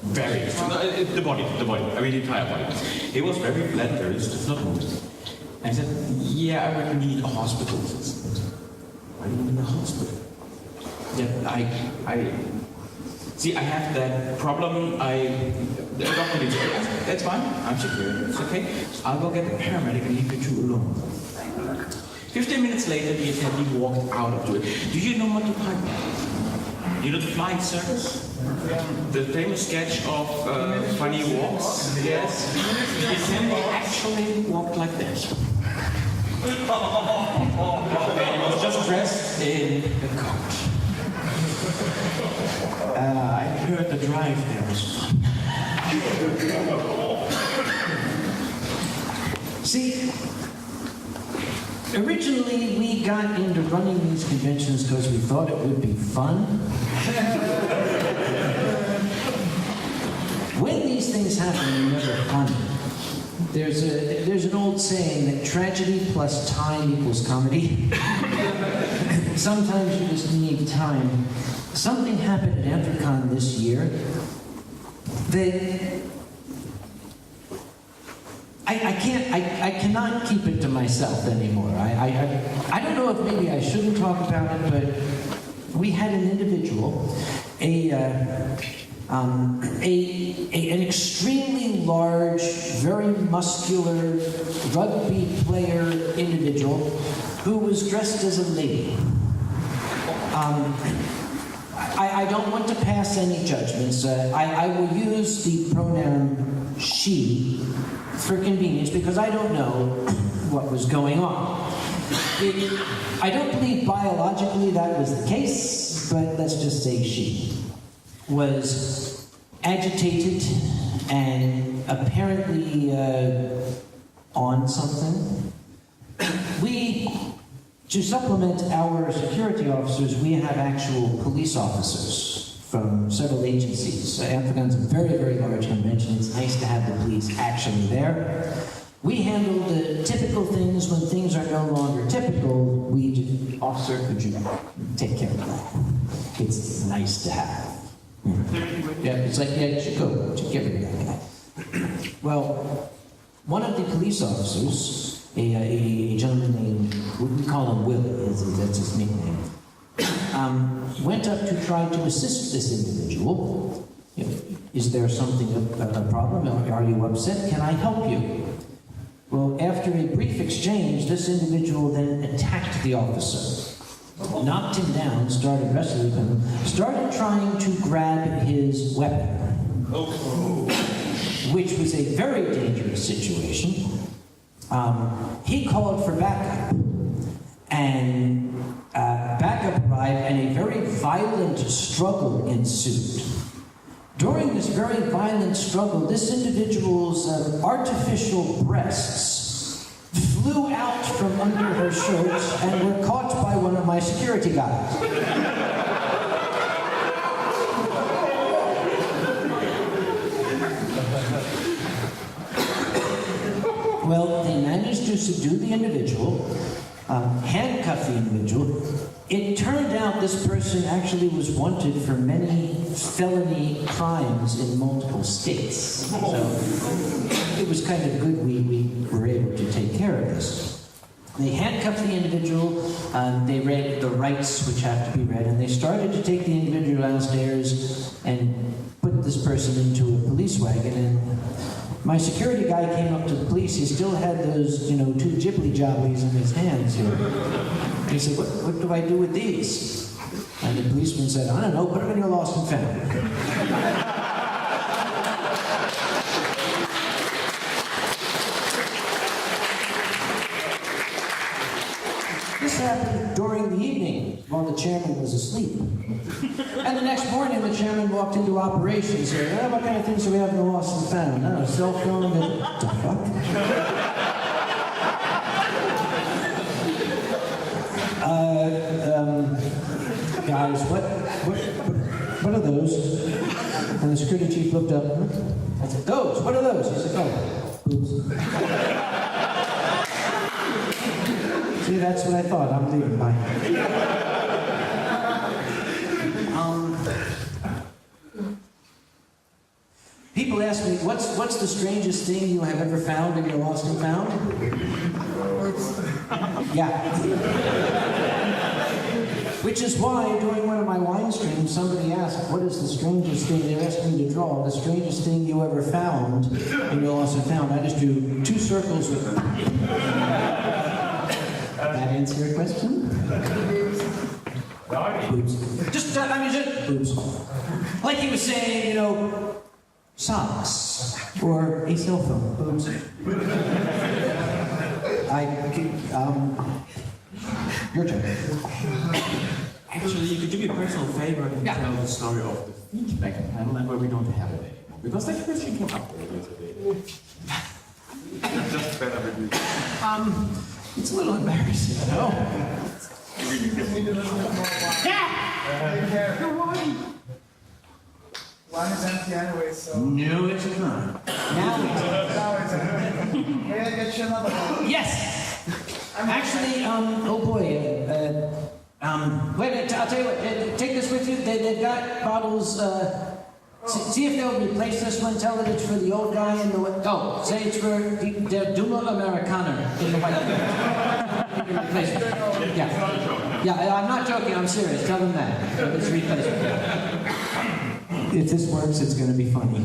Very stiff. No, the body. I mean, the entire body. He was very flat, very stiff, not moving. And I said, yeah, I really need a hospital assistant. Why do you need a hospital? Yeah, I see, I have that problem. The doctor needs it. That's fine. I'm secure. It's okay. I'll go get the paramedic and leave you two alone. 15 minutes later, the attendee walked out of it. Do you know Monty Python? You know the Flying Circus? The famous sketch of funny walks? Yes. The attendee actually walked like that. And he was just dressed in a coat. I heard the drive there was fun. See, originally we got into running these conventions because we thought it would be fun. When these things happen, they're never fun. There's an old saying that tragedy plus time equals comedy. Sometimes you just need time. Something happened at Anthrocon this year that I cannot keep it to myself anymore. I don't know if maybe I shouldn't talk about it, but we had an individual, an extremely large, very muscular rugby player individual who was dressed as a lady. I don't want to pass any judgments. I will use the pronoun she for convenience because I don't know what was going on. I don't believe biologically that was the case, but let's just say she was agitated and apparently on something. To supplement our security officers, we have actual police officers from several agencies. Anthrocon's a very, very large convention. It's nice to have the police actually there. We handle the typical things when things are no longer typical. Officer, could you take care of that? It's nice to have. Yeah, it's like, yeah, you should go take care of that guy. Well, one of the police officers, a gentleman named, we call him Will, that's his nickname, went up to try to assist this individual. You know, is there something, a problem? Are you upset? Can I help you? Well, after a brief exchange, this individual then attacked the officer, knocked him down, started wrestling him, started trying to grab his weapon, which was a very dangerous situation. He called for backup, and backup arrived, and a very violent struggle ensued. During this very violent struggle, this individual's artificial breasts flew out from under her shirt and were caught by one of my security guys. Well, they managed to subdue the individual, handcuff the individual. It turned out this person actually was wanted for many felony crimes in multiple states. So it was kind of good we were able to take care of this. They handcuffed the individual, they read the rights which have to be read, and they started to take the individual downstairs and put this person into a police wagon. And my security guy came up to the police. He still had those, 2 jibbly jobblies in his hands here. He said, what do I do with these? And the policeman said, I don't know, put them in your lost and found. This happened during the evening while the chairman was asleep. And the next morning, the chairman walked into operations and said, what kind of things do we have in the lost and found? A cell phone and what the fuck? Guys, what are those? And the security chief looked up. I said, those, what are those? He said, oh, oops. See, that's what I thought. I'm leaving. Bye. People ask me, what's the strangest thing you have ever found in your lost and found? Yeah. Which is why, during one of my wine streams, somebody asked, what is the strangest thing? They asked me to draw the strangest thing you ever found in your lost and found. I just do 2 circles with that answer your question? Oops. Just oops. Like he was saying, socks or a cell phone. Oops. Your turn. Actually, you could do me a personal favor and tell the story of the feedback panel and where we don't have it anymore. Because that question came up earlier today. Just better with you. It's a little embarrassing, no? One is empty anyway, so. No, it's not. Now May I get you another one? yes! Actually, oh boy, wait a minute, I'll tell you what, take this with you. They've got bottles, see if they'll replace this one. Tell that it's for the old guy in the white. Oh, say it's for the Duma Americana in the white. Replacement. Yeah, I'm not joking, I'm serious. Tell them that. It's replacement. If this works, it's going to be funny.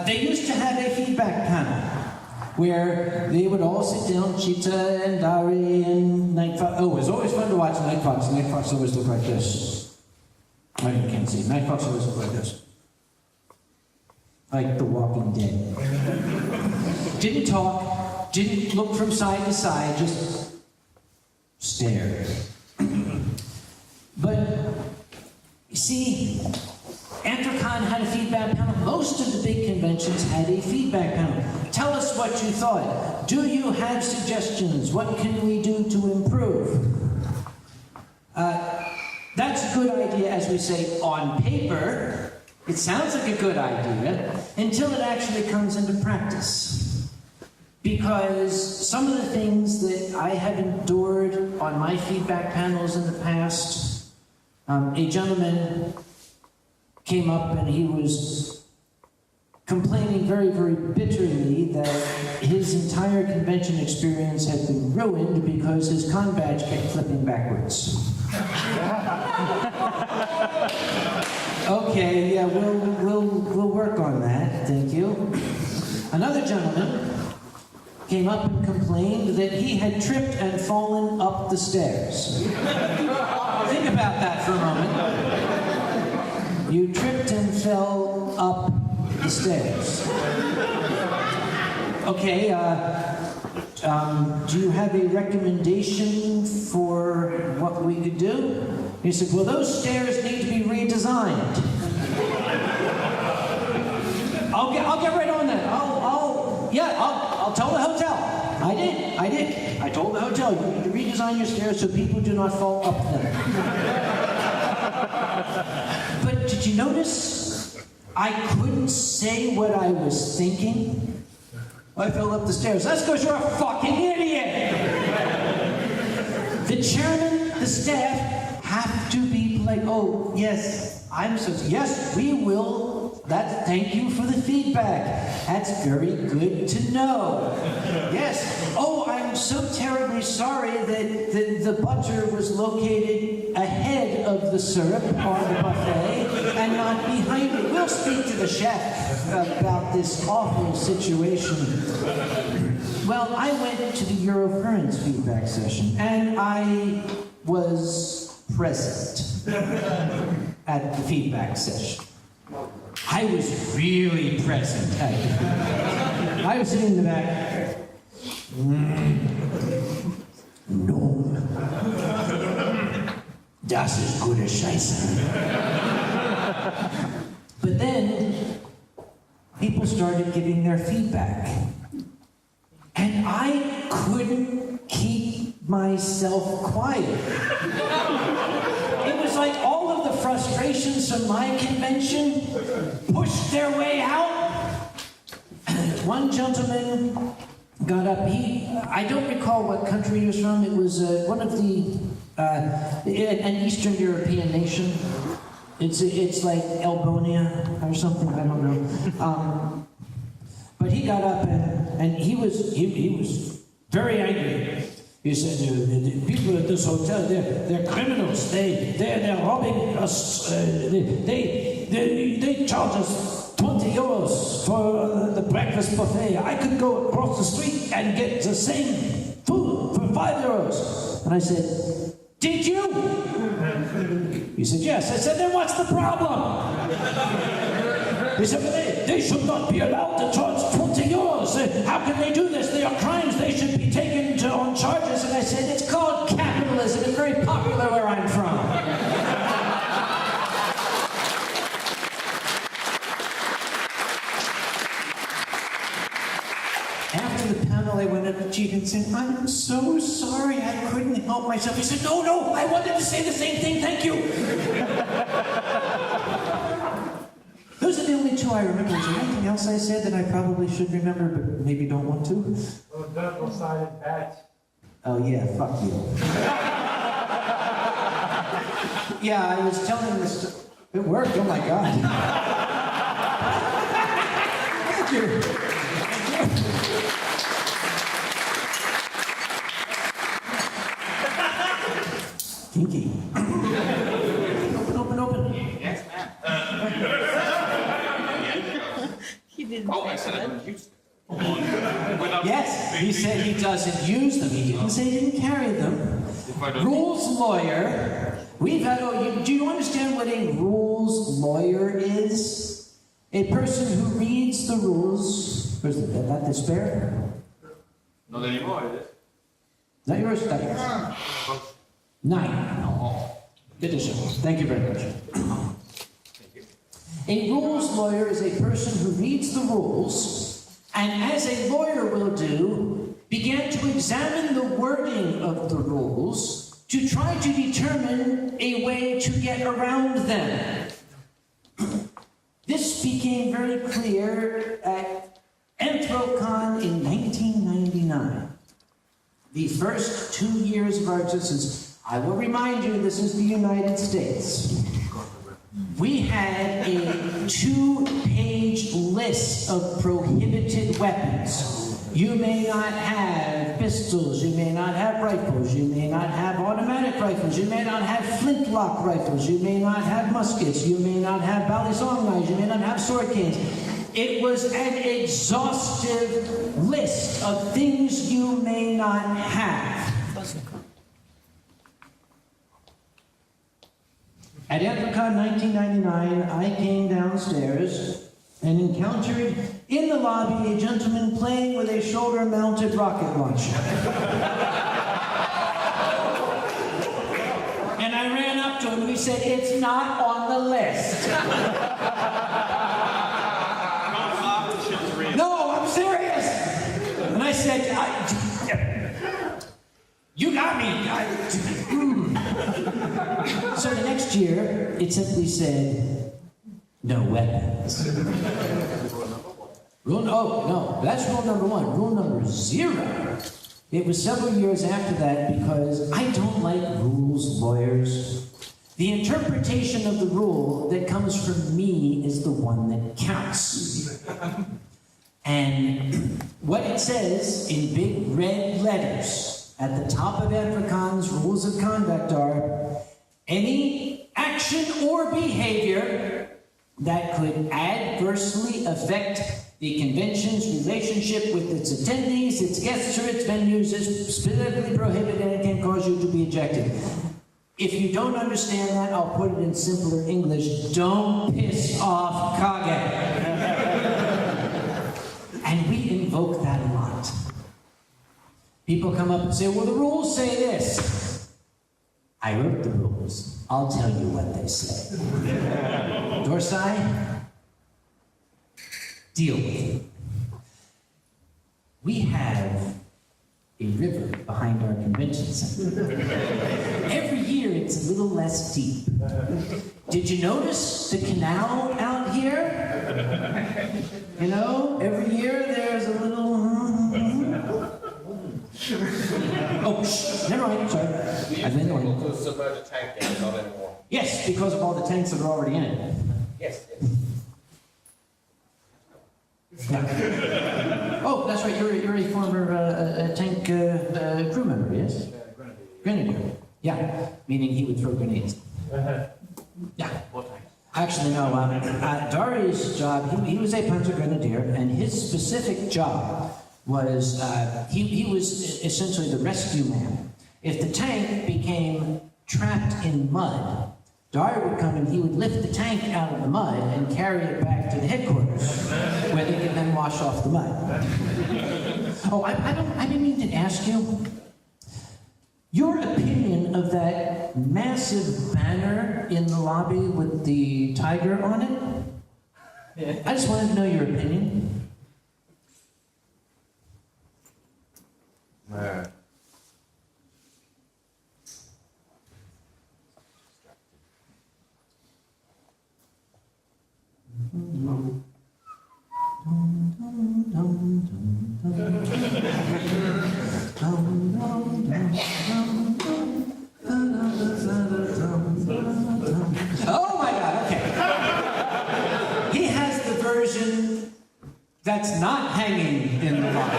They used to have a feedback panel where they would all sit down, Cheetah and Dhary and Night Fox. Oh, it was always fun to watch Night Fox. Night Fox always looked like this. I can't see. Night Fox always looked like this. like The Walking Dead. Didn't talk, didn't look from side to side, just stared. But, you see, Anthrocon had a feedback panel. Most of the big conventions had a feedback panel. Tell us what you thought. Do you have suggestions? What can we do to improve? That's a good idea, as we say, on paper. It sounds like a good idea until it actually comes into practice. Because some of the things that I have endured on my feedback panels in the past, a gentleman came up and he was complaining very, very bitterly that his entire convention experience had been ruined because his con badge kept flipping backwards. Okay, yeah, we'll work on that, thank you. Another gentleman came up and complained that he had tripped and fallen up the stairs. Think about that for a moment. You tripped and fell up the stairs. Okay, do you have a recommendation for what we could do? He said, well, those stairs need to be redesigned. I'll get right on that. I'll tell the hotel. I did. I told the hotel, you need to redesign your stairs so people do not fall up them. But did you notice I couldn't say what I was thinking? I fell up the stairs. That's because you're a fucking idiot! The chairman, the staff, have to be like, oh, yes, yes, we will. Thank you for the feedback. That's very good to know. Yes. Oh, I'm so terribly sorry that the butter was located ahead of the syrup on the buffet and not behind it. We'll speak to the chef about this awful situation. Well, I went to the Eurofurence feedback session, and I was present at the feedback session. I was really present at the feedback. I was sitting in the back. No. Das ist gute Scheiße. But then, people started giving their feedback. And I couldn't keep myself quiet. It was like all of the frustrations of my convention pushed their way out. One gentleman got up, I don't recall what country he was from, it was one of an Eastern European nation. It's like Albania or something, I don't know. But he got up and he was very angry. He said, the people at this hotel, they're criminals. They're robbing us. They charge us 20 euros for the breakfast buffet. I could go across the street and get the same food for 5 euros. And I said, did you? He said, yes. I said, then what's the problem? He said, well, they should not be allowed to charge 20 euros. How can they do this? They are crimes. They should be taken on charges. And I said, it's called capitalism. It's very popular where I'm from. After the panel, I went up to Chief and said, I'm so sorry. I couldn't help myself. He said, no, I wanted to say the same thing. Thank you. Those are the only two I remember. Is there anything else I said that I probably should remember, but maybe don't want to? Oh, double-sided badge. Oh, yeah, fuck you. Yeah, I was telling this. It worked, oh my God. Thank you. Kinky. Open. Yes, ma'am. He didn't Oh, I say said I that. don't use them. Yes, he said he doesn't use them. He didn't say he didn't carry them. Rules lawyer. We've had. Do you understand what a rules lawyer is? A person who reads the rules. Where's that despair? Not anymore, is it? Is that yours? That yours. 9. Good issue. Thank you very much. A rules lawyer is a person who reads the rules and, as a lawyer will do, began to examine the wording of the rules to try to determine a way to get around them. This became very clear at Anthrocon in 1999. The first 2 years of our existence. I will remind you, this is the United States. We had a 2-page list of prohibited weapons. You may not have pistols, you may not have rifles, you may not have automatic rifles, you may not have flintlock rifles, you may not have muskets, you may not have balisong knives, you may not have sword canes. It was an exhaustive list of things you may not have. At Anthrocon 1999, I came downstairs and encountered in the lobby a gentleman playing with a shoulder-mounted rocket launcher. And I ran up to him and he said, "It's not on the list." No, I'm serious. And I said, "You got me." So the next year, it simply said, "No weapons." That's rule number 1. Rule number 0. It was several years after that because I don't like rules lawyers. The interpretation of the rule that comes from me is the one that counts. And what it says in big red letters at the top of Anthrocon's rules of conduct are, any action or behavior that could adversely affect the convention's relationship with its attendees, its guests, or its venues is specifically prohibited and can cause you to be ejected. If you don't understand that, I'll put it in simpler English. Don't piss off Kage. And we invoke that a lot. People come up and say, well, the rules say this. I wrote the rules. I'll tell you what they say. Dorsai, deal with it. We have a river behind our convention center. Every year it's a little less deep. Did you notice the canal out here? You know, every year there's a little... Oh, shh, never mind, sorry. I've been annoying. To submerge a tank and not anymore. Yes, because of all the tanks that are already in it. Yes. Yeah. Oh, that's right, you're a former tank crew member, yes? Grenadier. Yeah, meaning he would throw grenades. Yeah. Actually, no, Dhary's job, he was a Panzer Grenadier, and his specific job was, he was essentially the rescue man. If the tank became trapped in mud, Dhary would come and he would lift the tank out of the mud and carry it back to the headquarters, where they could then wash off the mud. Oh, I didn't mean to ask you, your opinion of that massive banner in the lobby with the tiger on it? Yeah. I just wanted to know your opinion. Oh my God, okay. He has the version that's not hanging in the lobby.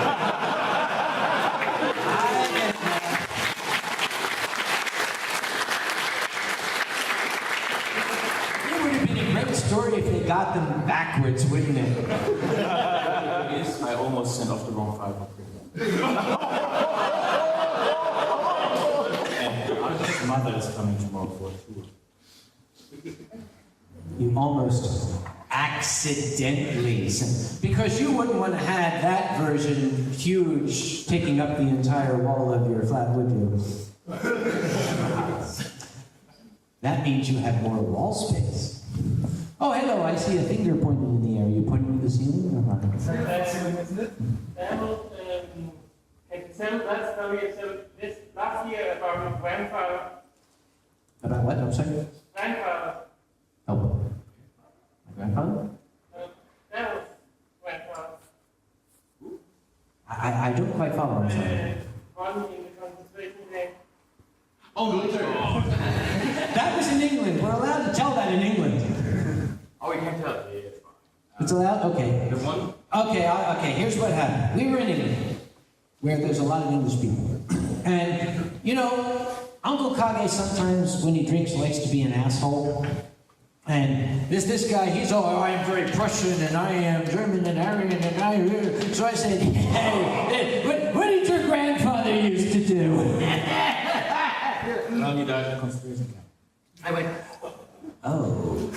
It would have been a great story if they got them backwards, wouldn't it? Yes, I almost sent off the wrong file for print. And his mother is coming tomorrow for a tour. You almost accidentally. Because you wouldn't want to have that version huge, taking up the entire wall of your flat, would you? That means you have more wall space. Oh, hello, I see a finger pointing in the air. You pointing to the ceiling or not? That's this last year about my grandfather. About what? I'm sorry? Grandfather. Oh. My grandfather? That was grandfather. I don't quite follow, I'm sorry. One in the concentration camp. Oh, no. That was in England. We're allowed to tell that in England. Oh, you can tell. Yeah, it's fine. It's allowed? Okay. The one? Okay, here's what happened. We were in England, where there's a lot of English people. And, you know, Uncle Kage sometimes, when he drinks, likes to be an asshole. And this guy, he's all, I am very Prussian, and I am German, and Aryan, and I... So I said, hey, what did your grandfather used to do? Well, he died in a concentration camp. I went, Oh,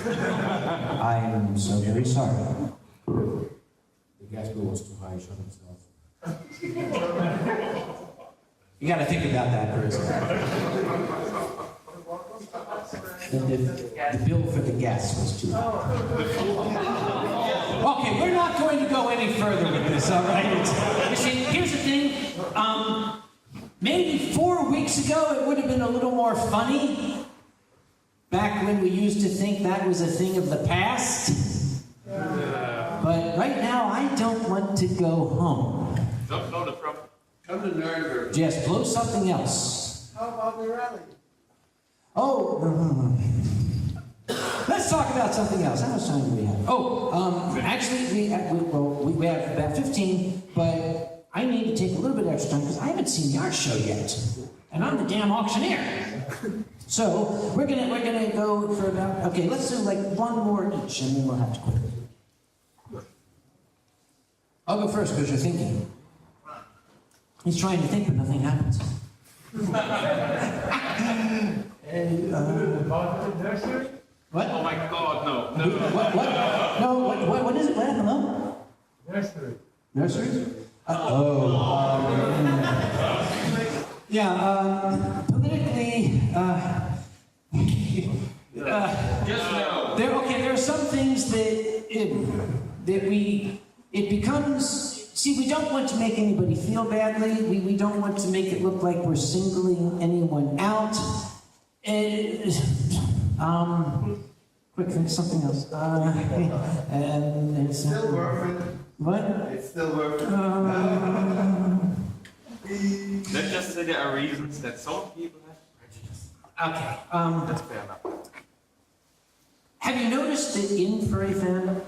I am so very sorry. The gas bill was too high, he shot himself. You got to think about that for a second. The bill for the gas was too high. Okay, we're not going to go any further with this, all right? You see, here's the thing. Maybe 4 weeks ago, it would have been a little more funny. Back when we used to think that was a thing of the past. But right now, I don't want to go home. don't know the problem. Come to Nuremberg. Just blow something else. How about the rally? Oh, let's talk about something else. How much time do we have? Oh, actually, we have about 15, but I need to take a little bit extra time because I haven't seen the art show yet, and I'm the damn auctioneer. So we're gonna go for about, okay, let's do like one more each, and then we'll have to quit. I'll go first because you're thinking. He's trying to think, but nothing happens. About the nursery? What? Oh my God, no. What? No, what is it? What? Hello? Nursery. Nurseries? Politically, Just no. there are some things it becomes, see, we don't want to make anybody feel badly, we don't want to make it look like we're singling anyone out. Quick, think something else. And it's Still worth it. What? It's still worth it. Let's just say there are reasons that some people have prejudice. Okay. That's fair enough. Have you noticed that in furry fandom,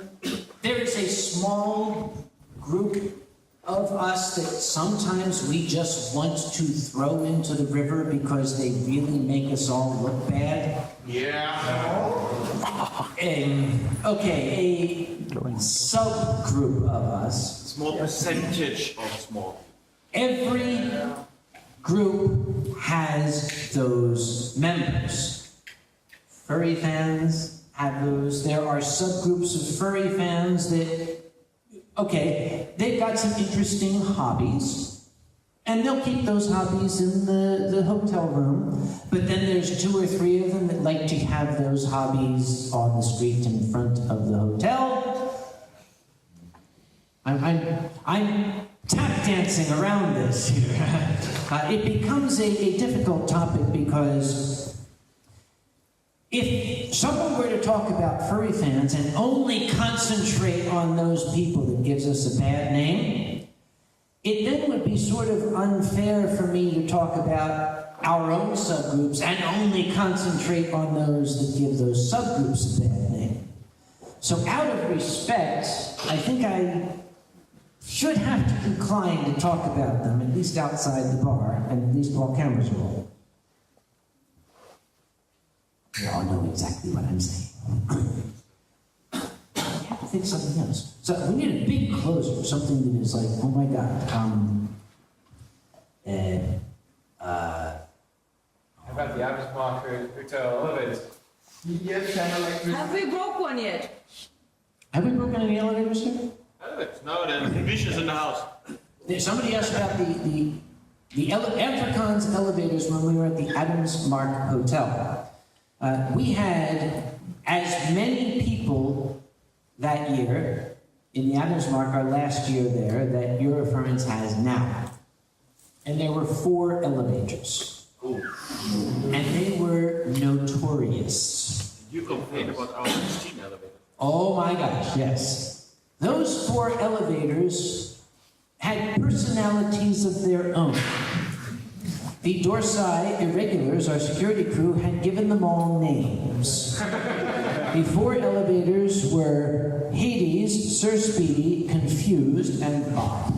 there is a small group of us that sometimes we just want to throw into the river because they really make us all look bad? Yeah. A subgroup of us. Small percentage of small. Every group has those members. Furry fans have those. There are subgroups of furry fans that, okay, they've got some interesting hobbies, and they'll keep those hobbies in the hotel room, but then there's 2 or 3 of them that like to have those hobbies on the street in front of the hotel. I'm tap dancing around this here. It becomes a difficult topic because if someone were to talk about furry fans and only concentrate on those people that gives us a bad name, it then would be sort of unfair for me to talk about our own subgroups and only concentrate on those that give those subgroups a bad name. So out of respect, I think I should have to decline to talk about them, at least outside the bar, and at least while cameras are rolling. You all know exactly what I'm saying. I have to think something else. So we need a big closer, something that is like, oh my God. How about the aftermarket hotel elevators? Have we broke one yet? Have we broken any elevators here? No, the technician's in the house. Somebody asked about the Anthrocon's elevators when we were at the Adams Mark Hotel. We had as many people that year in the Adams Mark, our last year there, that Eurofurence has now. And there were 4 elevators. Ooh. And they were notorious. You complained about our steam elevator. Oh my gosh, yes. Those 4 elevators had personalities of their own. The Dhary Irregulars, our security crew, had given them all names. The 4 elevators were Hades, Sir Speedy, Confused, and Bob.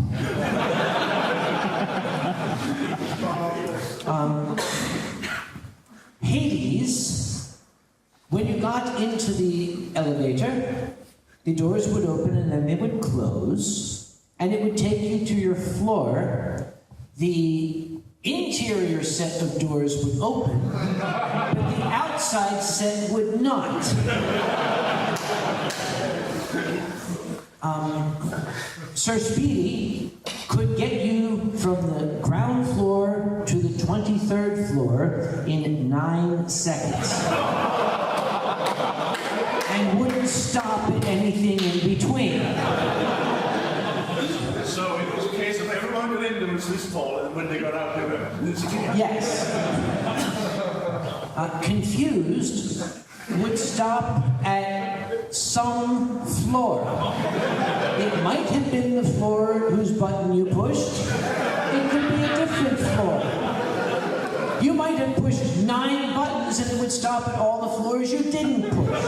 Hades, when you got into the elevator, the doors would open and then they would close, and it would take you to your floor. The interior set of doors would open, but the outside set would not. Sir Speedy could get you from the ground floor to the 23rd floor in 9 seconds. And wouldn't stop at anything in between. So it was a case of everyone within them was this tall, and when they got out, they were this again. Yes. Confused would stop at some floor. It might have been the floor whose button you pushed. It could be a different floor. You might have pushed 9 buttons and it would stop at all the floors you didn't push.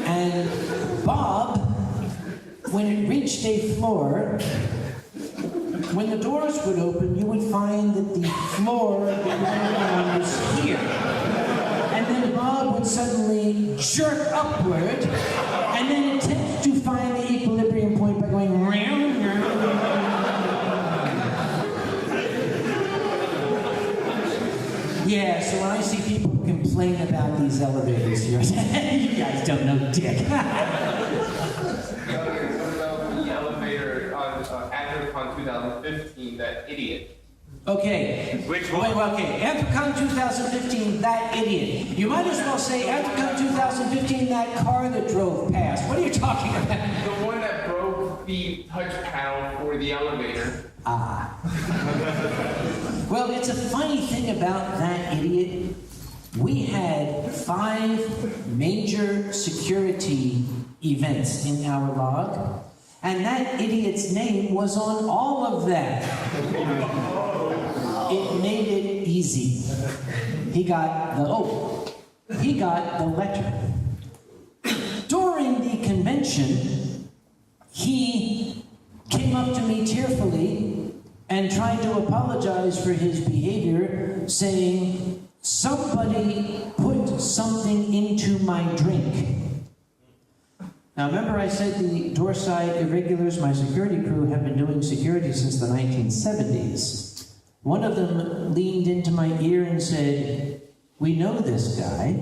And Bob, when it reached a floor, when the doors would open, you would find that the floor that was on was here. And then Bob would suddenly jerk upward, and then attempt to find the equilibrium point by going round, round, round. Yeah, so when I see people complain about these elevators here, you guys don't know dick. The elevator on Anthrocon 2015, that idiot. Okay. Which one? Wait, okay. Anthrocon 2015, that idiot. You might as well say Anthrocon 2015, that car that drove past. What are you talking about? The one that broke the touch panel for the elevator. Ah. Well, it's a funny thing about that idiot. We had 5 major security events in our log, and that idiot's name was on all of them. It made it easy. He got the letter. During the convention, he came up to me tearfully and tried to apologize for his behavior, saying, "Somebody put something into my drink." Now remember I said the Dhary Irregulars, my security crew, have been doing security since the 1970s. One of them leaned into my ear and said, "We know this guy.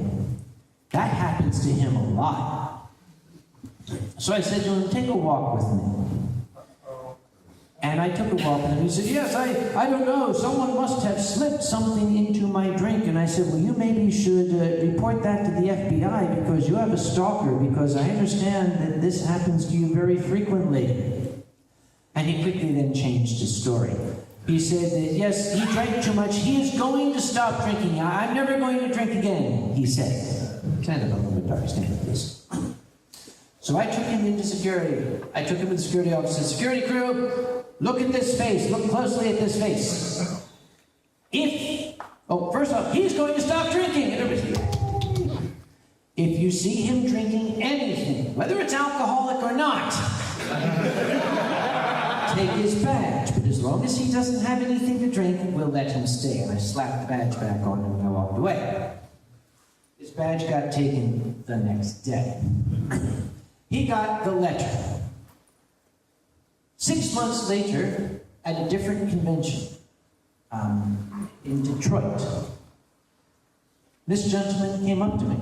That happens to him a lot." So I said to him, "Take a walk with me." And I took a walk with him. He said, "Yes, I don't know. Someone must have slipped something into my drink." And I said, "Well, you maybe should report that to the FBI because you have a stalker, because I understand that this happens to you very frequently." And he quickly then changed his story. He said that, yes, he drank too much. He is going to stop drinking. I'm never going to drink again, he said. Stand up a little bit, Dhary. Stand up, please. So I took him into security. I took him to the security office and said, "Security crew, look at this face. Look closely at this face. First off, he's going to stop drinking." And everybody's, "If you see him drinking anything, whether it's alcoholic or not, take his badge. But as long as he doesn't have anything to drink, we'll let him stay." And I slapped the badge back on him and I walked away. His badge got taken the next day. He got the letter. 6 months later, at a different convention in Detroit, this gentleman came up to me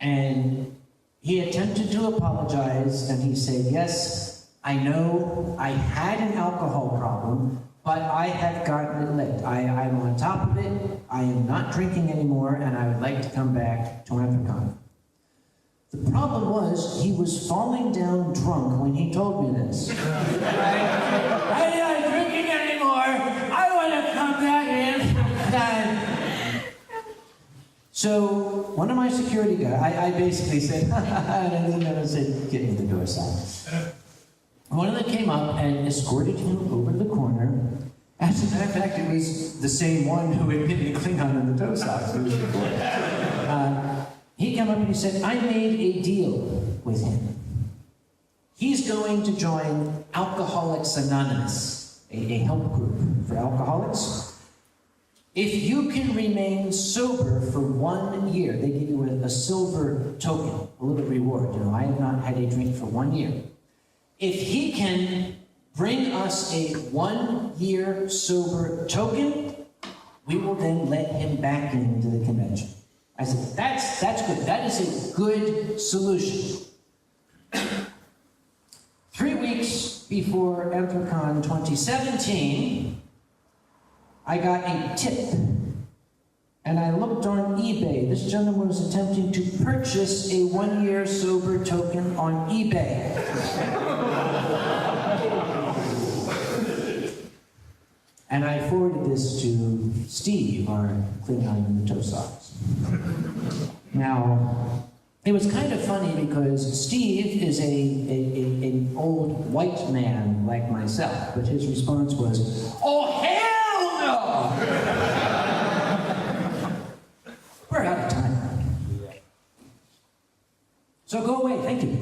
And he attempted to apologize, and he said, yes, I know I had an alcohol problem, but I have gotten it licked. I'm on top of it, I am not drinking anymore, and I would like to come back to Anthrocon. The problem was, he was falling down drunk when he told me this. I'm not drinking anymore, I want to come back in. So, one of my security guys, I basically said, and I never said, get me the door sign. One of them came up and escorted him over to the corner. As a matter of fact, it was the same one who had been in Klingon in the toe socks. He came up and he said, I made a deal with him. He's going to join Alcoholics Anonymous, a help group for alcoholics. If you can remain sober for 1 year, they give you a silver token, a little reward. You know, I have not had a drink for 1 year. If he can bring us a 1 year sober token, we will then let him back into the convention. I said, that's good. That is a good solution. 3 weeks before Anthrocon 2017, I got a tip, and I looked on eBay. This gentleman was attempting to purchase a 1 year sober token on eBay. And I forwarded this to Steve, our Klingon in the toe socks. Now, it was kind of funny because Steve is an old white man like myself, but his response was, oh, hell no! We're out of time. So go away, thank you.